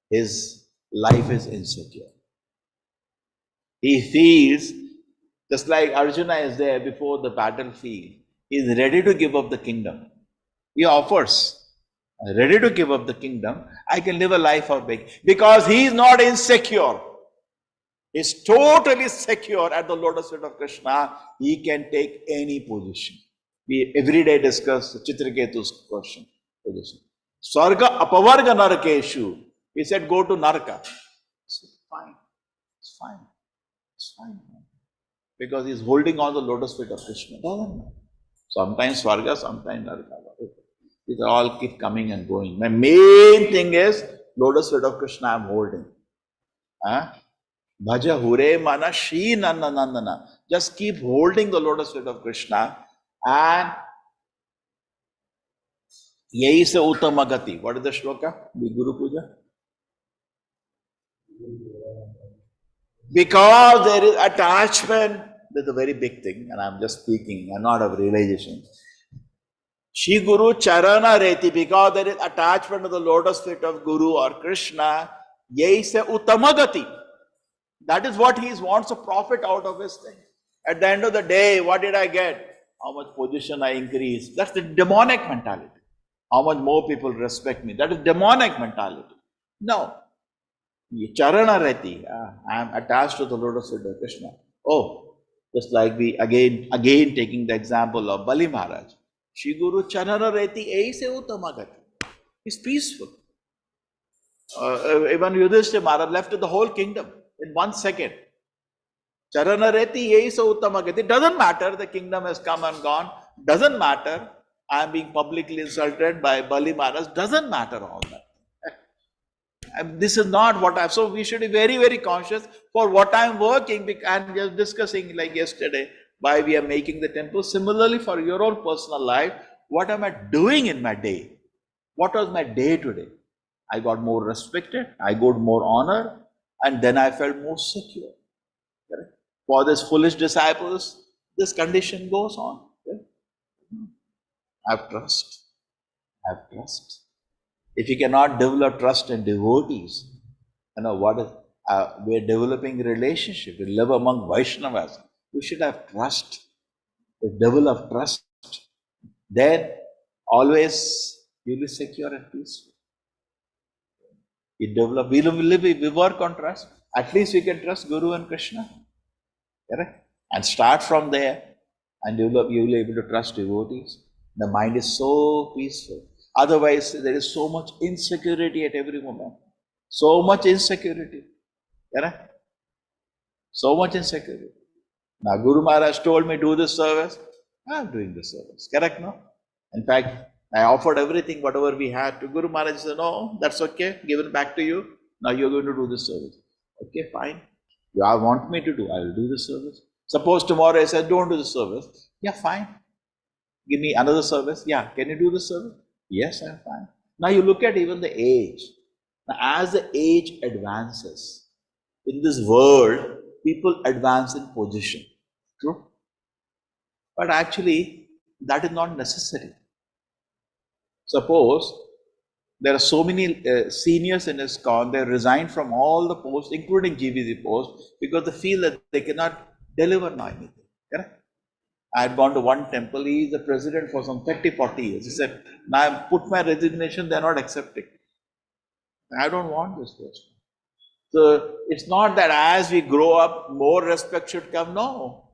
his life is insecure. He feels, just like Arjuna is there before the battlefield, he is ready to give up the kingdom. He offers, ready to give up the kingdom, I can live a life of begging. Because he is not insecure. He is totally secure at the lotus feet of Krishna. He can take any position. We every day discuss Chitraketu's question. Swarga apavarga narakeshu. He said, go to Naraka. I said, fine, it's fine, it's fine. Because he's holding on the lotus feet of Krishna. Doesn't matter. Sometimes Swarga, sometimes Naraka. These all keep coming and going. My main thing is lotus feet of Krishna I'm holding. Bhaja hure mana shi nanda nandana. Just keep holding the lotus feet of Krishna and yahi se uttamagati. What is the shloka? The Guru Puja? Because there is attachment, that's a very big thing, and I'm just speaking, I'm not of realization. Shri Guru Charana Reti, because there is attachment to the lotus feet of Guru or Krishna, yahi se uttamagati. That is what he wants to profit out of his thing. At the end of the day, what did I get? How much position I increase? That's the demonic mentality. How much more people respect me? That is demonic mentality. No. Charana Reti, I am attached to the lotus feet of Krishna. Oh, just like we again taking the example of Bali Maharaj. Shri Guru Charana Reti Aise Uttamagati. He's peaceful. Even Yudhishthira Maharaj left the whole kingdom in 1 second. Charana Reti Aise Uttamagati. It doesn't matter, the kingdom has come and gone. Doesn't matter. I am being publicly insulted by Bali Maharaj. Doesn't matter all that. And this is not what so we should be very, very conscious for what I am working and just discussing like yesterday why we are making the temple. Similarly for your own personal life, what am I doing in my day? What was my day today? I got more respected, I got more honor, and then I felt more secure. Correct? For these foolish disciples, this condition goes on. Have trust. Have trust. If you cannot develop trust in devotees, what is, we are developing a relationship. We live among Vaishnavas. We should have trust. We develop trust. Then always you will be secure and peaceful. We develop, we work on trust. At least we can trust Guru and Krishna. Correct? And start from there and develop, you will be able to trust devotees. The mind is so peaceful. Otherwise, there is so much insecurity at every moment. So much insecurity. Correct? So much insecurity. Now, Guru Maharaj told me, do this service. I am doing this service. Correct, no? In fact, I offered everything, whatever we had to Guru Maharaj. Said, no, that's okay. Give it back to you. Now you're going to do this service. Okay, fine. You all want me to do, I will do this service. Suppose tomorrow I said, don't do the service. Yeah, fine. Give me another service. Yeah, can you do this service? Yes, I'm fine. Now you look at even the age. Now, as the age advances, in this world, people advance in position. True? But actually, that is not necessary. Suppose there are so many seniors in ISKCON, they resign from all the posts, including GVC posts, because they feel that they cannot deliver now anything. Correct? I had gone to one temple, he is the president for some 30-40 years. He said, now I put my resignation, they are not accepting. I don't want this person. So it's not that as we grow up, more respect should come. No.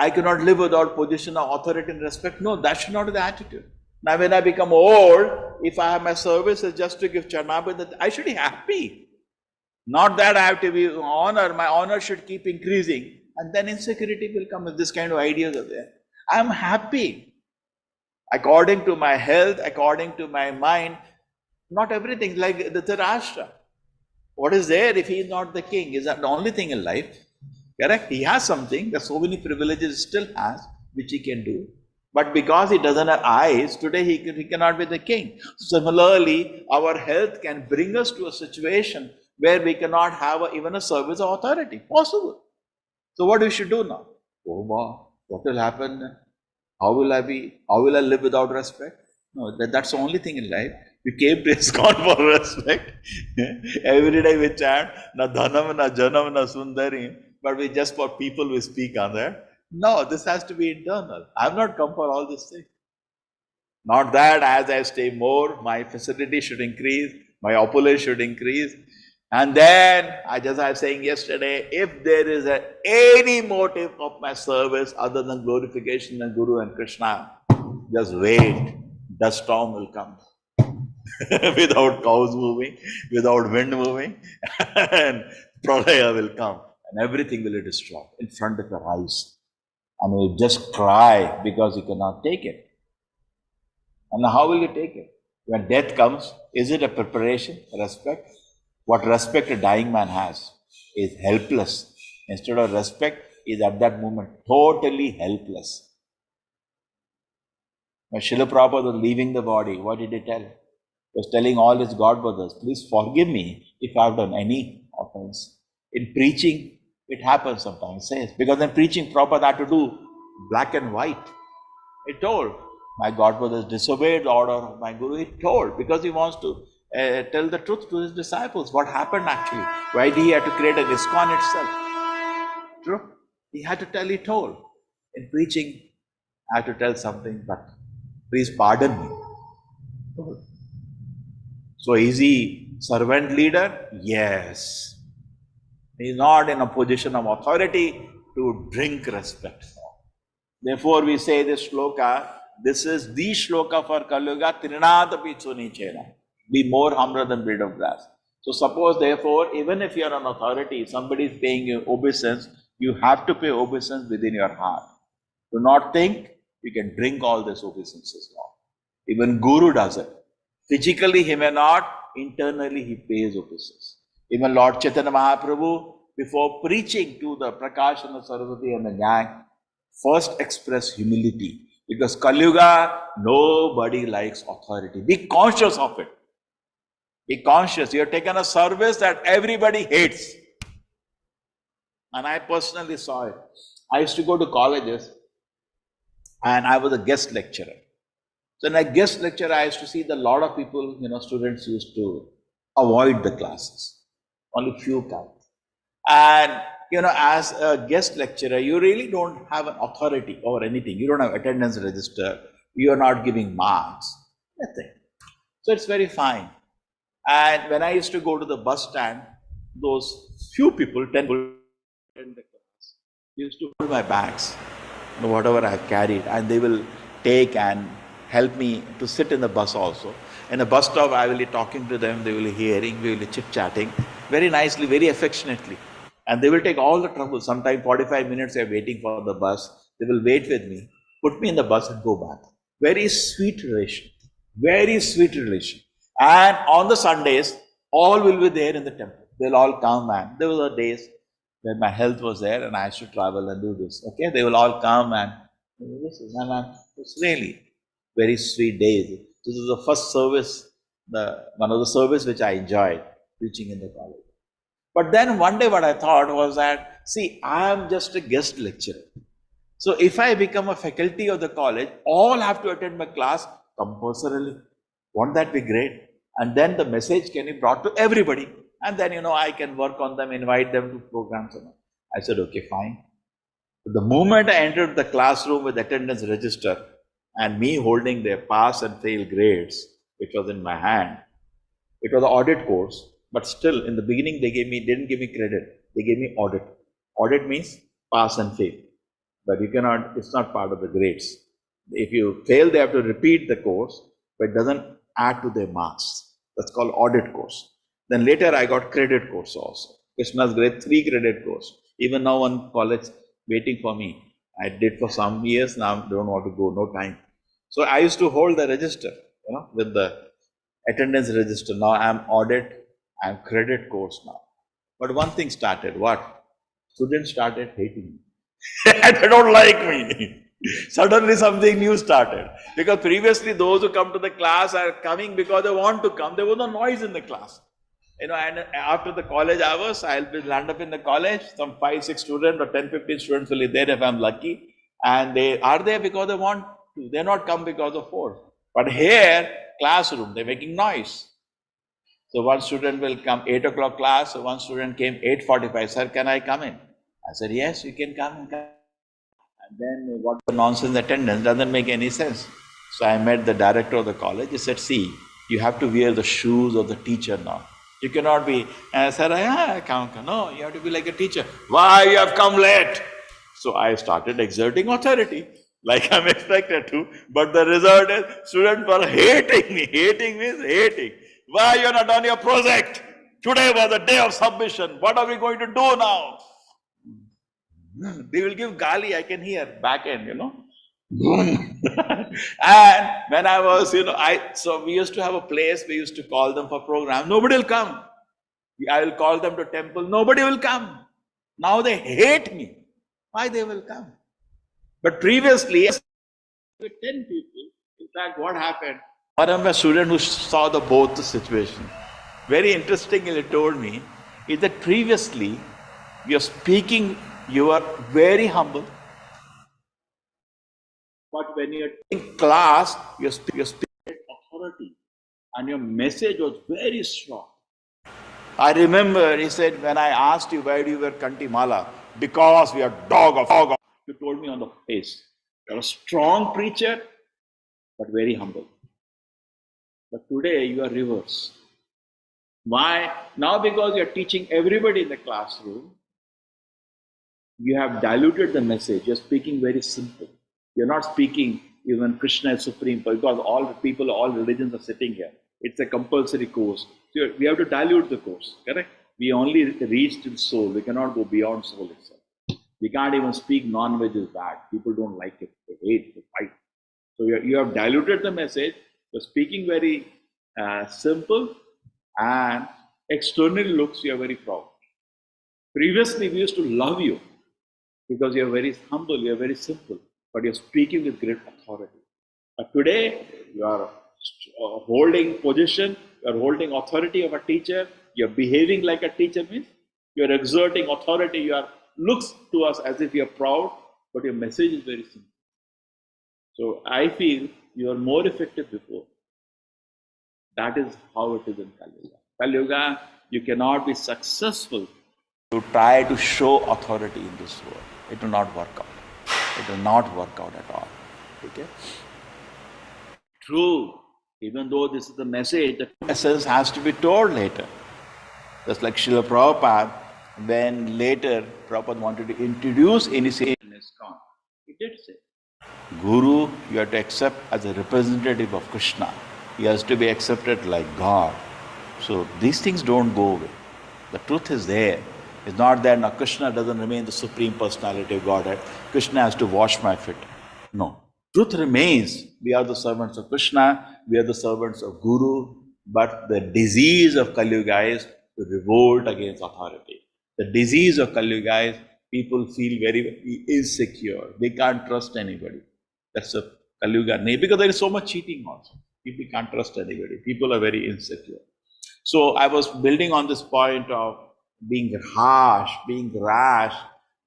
I cannot live without position of authority and respect. No, that should not be the attitude. Now when I become old, if I have my services just to give Charnabha, I should be happy. Not that I have to be honored, my honor should keep increasing. And then insecurity will come if this kind of ideas are there. I am happy. According to my health, according to my mind, not everything, like the Dhritarashtra. What is there if he is not the king? Is that the only thing in life? Correct? He has something, there's so many privileges he still has, which he can do. But because he doesn't have eyes, today he cannot be the king. Similarly, our health can bring us to a situation where we cannot have even a service of authority. Possible. So what we should do now? Oh wow, what will happen? How will I live without respect? No, that's the only thing in life. We came to ISKCON for respect. Every day we chant, na dhanam, na janam, na sundari. But we just for people we speak on that. No, this has to be internal. I have not come for all this thing. Not that as I stay more, my facility should increase, my opulence should increase. And then, as I was saying yesterday, if there is any motive of my service other than glorification and Guru and Krishna, Just wait. Dust storm will come. Without cows moving, without wind moving, and pralaya will come, and everything will be destroyed in front of your eyes. And you just cry because you cannot take it. And how will you take it? When death comes, is it a preparation, respect? What respect a dying man has is helpless. Instead of respect, is at that moment totally helpless. When Srila Prabhupada was leaving the body, what did he tell? He was telling all his God brothers, please forgive me if I have done any offense. In preaching, it happens sometimes, says, because in preaching, Prabhupada had to do black and white. He told, my God brothers disobeyed the order of my Guru. He told, because he wants to tell the truth to his disciples. What happened actually? Why did he have to create an ISKCON itself? True. He had to tell, he told. In preaching, I have to tell something, but please pardon me. So is he servant leader? Yes. He is not in a position of authority to drink respect. Therefore we say this shloka, this is the shloka for Kalyuga, Trinadapi Chunichena. Be more humble than blade of grass. So suppose therefore, even if you are an authority, somebody is paying you obeisance, you have to pay obeisance within your heart. Do not think you can drink all these obeisances now. Even Guru does it. Physically he may not, internally he pays obeisance. Even Lord Chaitanya Mahaprabhu, before preaching to the Prakashana Saraswati and the gang, first express humility. Because Kalyuga, nobody likes authority. Be conscious of it. Be conscious. You have taken a service that everybody hates. And I personally saw it. I used to go to colleges and I was a guest lecturer. So in a guest lecture, I used to see that a lot of people, students used to avoid the classes. Only few come. And, as a guest lecturer, you really don't have an authority over anything. You don't have attendance register. You are not giving marks. Nothing. So it's very fine. And when I used to go to the bus stand, those few people, 10 people in the class, used to hold my bags, whatever I have carried, and they will take and help me to sit in the bus also. In a bus stop, I will be talking to them, they will be hearing, we will be chit-chatting, very nicely, very affectionately. And they will take all the trouble. Sometimes 45 minutes they are waiting for the bus. They will wait with me, put me in the bus and go back. Very sweet relation. Very sweet relation. And on the Sundays, all will be there in the temple. They'll all come, and there were days when my health was there and I used to travel and do this. Okay, they will all come and this is, and it's really very sweet days. This is the first service, one of the service which I enjoyed, preaching in the college. But then one day what I thought was that, see, I am just a guest lecturer. So if I become a faculty of the college, all have to attend my class compulsorily. Won't that be great? And then the message can be brought to everybody. And then, I can work on them, invite them to programs. I said, okay, fine. But the moment I entered the classroom with attendance register and me holding their pass and fail grades, which was in my hand, it was an audit course. But still, in the beginning, they didn't give me credit. They gave me audit. Audit means pass and fail. But it's not part of the grades. If you fail, they have to repeat the course, but it doesn't add to their marks. That's called audit course. Then later, I got credit course also. Krishna's grade 3 credit course. Even now, one college waiting for me. I did for some years, now I don't want to go, no time. So I used to hold the register, with the attendance register. Now I am audit. I am credit course now. But one thing started, what? Students started hating me. They don't like me. Suddenly something new started. Because previously those who come to the class are coming because they want to come. There was no noise in the class. And after the college hours, I'll land up in the college. Some 5-6 students or 10-15 students will be there if I'm lucky. And they are there because they want to. They're not come because of force. But here, classroom, they're making noise. So one student will come 8 o'clock class, so one student came 8:45, sir, can I come in? I said, yes, you can come and come. And then what the nonsense attendance doesn't make any sense. So I met the director of the college. He said, see, you have to wear the shoes of the teacher now. You cannot be, and I said, I come. No, you have to be like a teacher. Why you have come late? So I started exerting authority. like I'm expected to, but the result is students were hating me. Hating means hating. Why you're not on your project? Today was the day of submission. What are we going to do now? They will give gali, I can hear back end, And when I was, so we used to have a place, we used to call them for program. Nobody will come. I will call them to temple. Nobody will come. Now they hate me. Why they will come? But previously, with 10 people, in fact, what happened? One of my students who saw both the situation, very interestingly told me, is that previously, you're speaking, you are very humble. But when you're in class, you're speaking with authority. And your message was very strong. I remember, he said, when I asked you, why do you wear kanti mala? Because we are dog of. You told me on the face. You're a strong preacher, but very humble. But today you are reverse. Why? Now because you're teaching everybody in the classroom, you have diluted the message. You're speaking very simple. You're not speaking even Krishna is supreme, because all the people, all religions are sitting here. It's a compulsory course. So we have to dilute the course, correct? We only reach to the soul. We cannot go beyond soul itself. We can't even speak non-veg is bad. People don't like it. They hate, they fight. So you have diluted the message. You're speaking very simple, and externally looks you are very proud. Previously, we used to love you because you are very humble, you are very simple, but you're speaking with great authority. But today, you are holding position, you are holding authority of a teacher, you're behaving like a teacher means, you're exerting authority, you are looks to us as if you're proud, but your message is very simple. So I feel you are more effective before. That is how it is in Kali Yuga. Kali Yuga, you cannot be successful to try to show authority in this world. It will not work out. It will not work out at all. Okay? True. Even though this is the message, the essence has to be told later. Just like Srila Prabhupada, when later Prabhupada wanted to introduce initiation in ISKCON, he did say, Guru, you have to accept as a representative of Krishna. He has to be accepted like God. So these things don't go away. The truth is there. It's not that now Krishna doesn't remain the Supreme Personality of Godhead. Krishna has to wash my feet. No. Truth remains. We are the servants of Krishna. We are the servants of Guru. But the disease of Kali Yuga is to revolt against authority. The disease of Kali Yuga is people feel very insecure. They can't trust anybody. That's a Kali Yuga name, because there is so much cheating also. People can't trust anybody. People are very insecure. So I was building on this point of being harsh, being rash.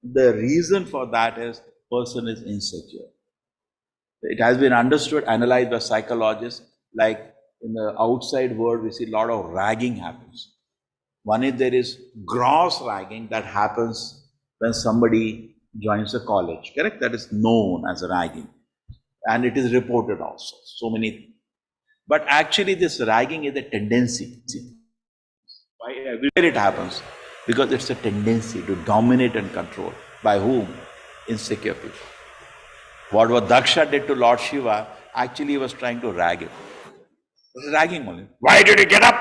The reason for that is person is insecure. It has been understood, analyzed by psychologists, like in the outside world we see a lot of ragging happens. One is there is gross ragging that happens when somebody joins a college, correct? That is known as ragging. And it is reported also, so many. But actually this ragging is a tendency. Why everywhere it happens? Because it's a tendency to dominate and control. By whom? Insecure people. What Daksha did to Lord Shiva, actually he was trying to rag him. This is ragging only. Why did you get up?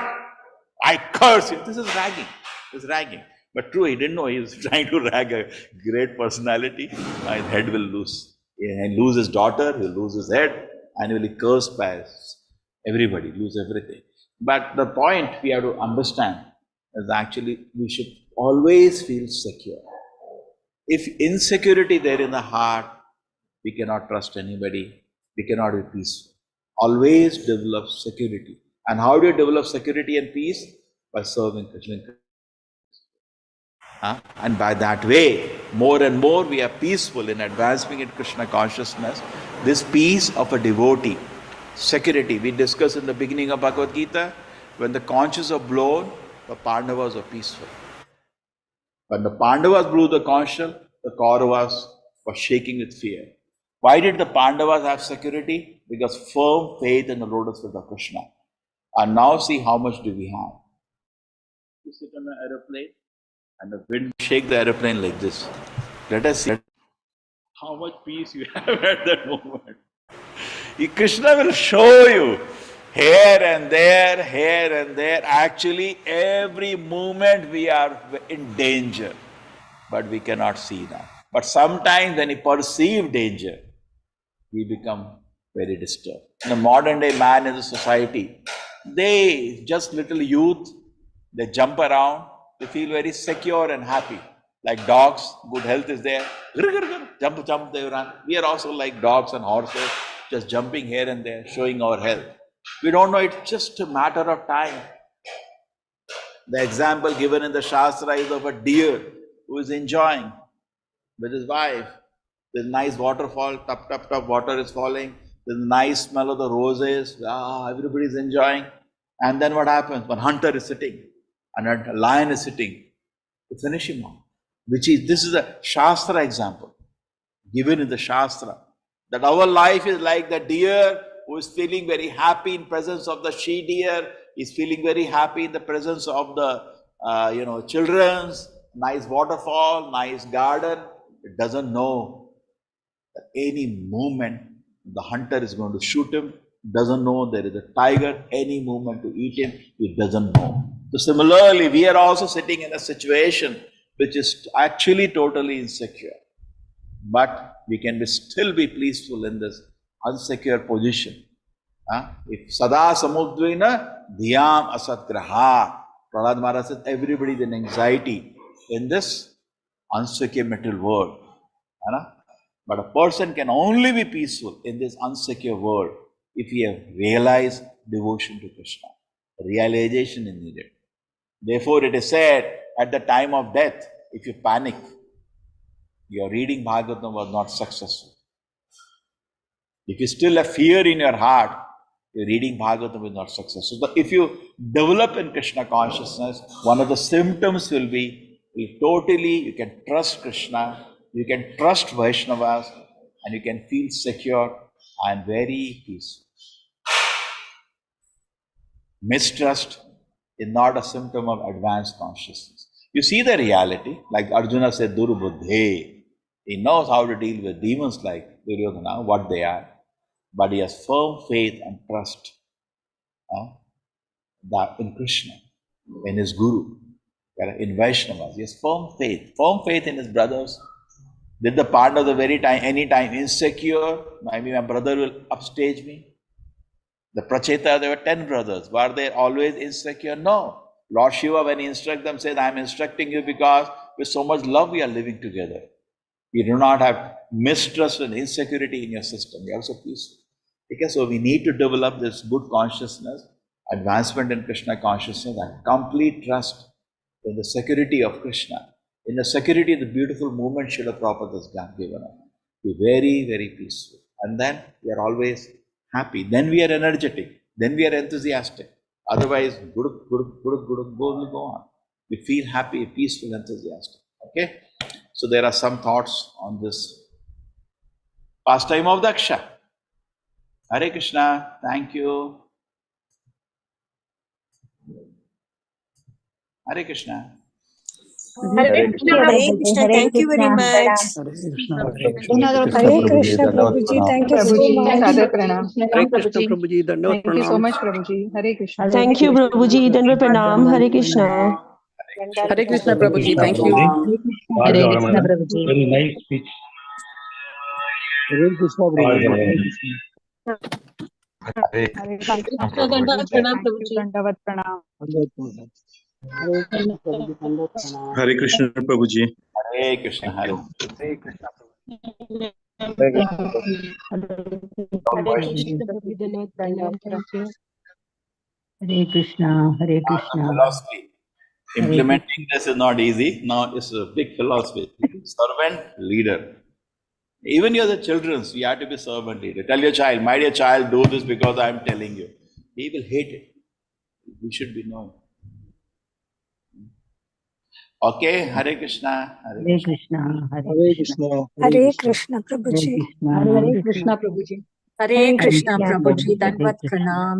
I curse you. This is ragging. This is ragging. But true, he didn't know he was trying to rag a great personality. His head will lose. He'll lose his daughter, he'll lose his head, and he will be cursed by everybody, lose everything. But the point we have to understand is actually we should always feel secure. If insecurity there in the heart, we cannot trust anybody, we cannot be peaceful. Always develop security. And how do you develop security and peace? By serving Krishna. And by that way, more and more we are peaceful in advancing in Krishna consciousness. This peace of a devotee, security, we discussed in the beginning of Bhagavad Gita, when the conches are blown, the Pandavas are peaceful. When the Pandavas blew the conch, the Kauravas were shaking with fear. Why did the Pandavas have security? Because firm faith in the lotus feet of Krishna. And now see how much do we have. You sit on an aeroplane and the wind shake the aeroplane like this. Let us see how much peace you have at that moment. Krishna will show you here and there, here and there. Actually, every moment we are in danger, but we cannot see that. But sometimes when we perceive danger, we become very disturbed. The modern day man in the society, they just little youth, they jump around, they feel very secure and happy. Like dogs, good health is there. Jump, jump, they run. We are also like dogs and horses, just jumping here and there, showing our health. We don't know, it's just a matter of time. The example given in the Shastra is of a deer who is enjoying with his wife. There's a nice waterfall, tap, tap, tap, water is falling. There's a nice smell of the roses. Everybody's enjoying. And then what happens? One hunter is sitting and a lion is sitting to finish him off. This is a Shastra example given in the Shastra. That our life is like the deer who is feeling very happy in presence of the she deer, is feeling very happy in the presence of the children's, nice waterfall, nice garden. It doesn't know that any moment the hunter is going to shoot him. It doesn't know there is a tiger, any moment to eat him. It doesn't know. So similarly, we are also sitting in a situation which is actually totally insecure. But we can still be peaceful in this unsecure position. If sada samudvina dhyam asatgraha, Prahlad Maharaj said everybody is in anxiety in this unsecure material world. But a person can only be peaceful in this unsecure world if he have realized devotion to Krishna. Realization is needed. Therefore, it is said at the time of death, if you panic, your reading Bhagavatam was not successful. If you still have fear in your heart, your reading Bhagavatam is not successful. So if you develop in Krishna consciousness, one of the symptoms will be you can trust Krishna, you can trust Vaishnavas, and you can feel secure and very peaceful. Mistrust is not a symptom of advanced consciousness. You see the reality, like Arjuna said, Durubuddhe. He knows how to deal with demons like Duryodhana, what they are, but he has firm faith and trust in Krishna, in his Guru, in Vaishnavas. He has firm faith in his brothers. Did the partner the very time, anytime insecure, maybe my brother will upstage me? The Pracheta, there were 10 brothers. Were they always insecure? No. Lord Shiva, when he instructed them, said, I am instructing you because with so much love we are living together. You do not have mistrust and insecurity in your system. You are also peaceful. Okay, so we need to develop this good consciousness, advancement in Krishna consciousness, and complete trust in the security of Krishna. In the security of the beautiful movement Srila Prabhupada has given us. Be very, very peaceful. And then we are always happy. Then we are energetic. Then we are enthusiastic. Otherwise, go on. We feel happy, peaceful, enthusiastic. Okay? So there are some thoughts on this pastime of Daksha. Hare Krishna. Thank you. Hare Krishna. Hare Krishna. Hare Krishna, thank you very much. Hare Krishna, Prabhuji, thank you so much. Hare Krishna, Prabhuji, Dandavad Thank you so Pranam. much, Prabhuji. Hare Krishna. Thank you, Prabhuji. Dandavad Pranam. Hare Krishna. Hare Krishna, Prabhuji. Thank you. Hare Krishna, Prabhuji. Very nice speech. Hare Krishna, Prabhuji. Hare Krishna, Dandavad Pranam, Prabhuji. Dandavad Pranam. Hare Krishna, Prabhuji. Hare Krishna. Hare Krishna. Hare Krishna, Hare Krishna. Philosophy. Implementing this is not easy. Now it's a big philosophy. Servant, leader. Even you're the children, you have to be servant leader. Tell your child, my dear child, do this because I am telling you. He will hate it. We should be known. Okay, Hare Krishna. Hare Krishna, Hare Hare Krishna. Krishna. Hare Krishna, Prabhuji. Hare Hare Krishna, Prabhuji. Hare Krishna, Prabhuji. Dandavad Pranam.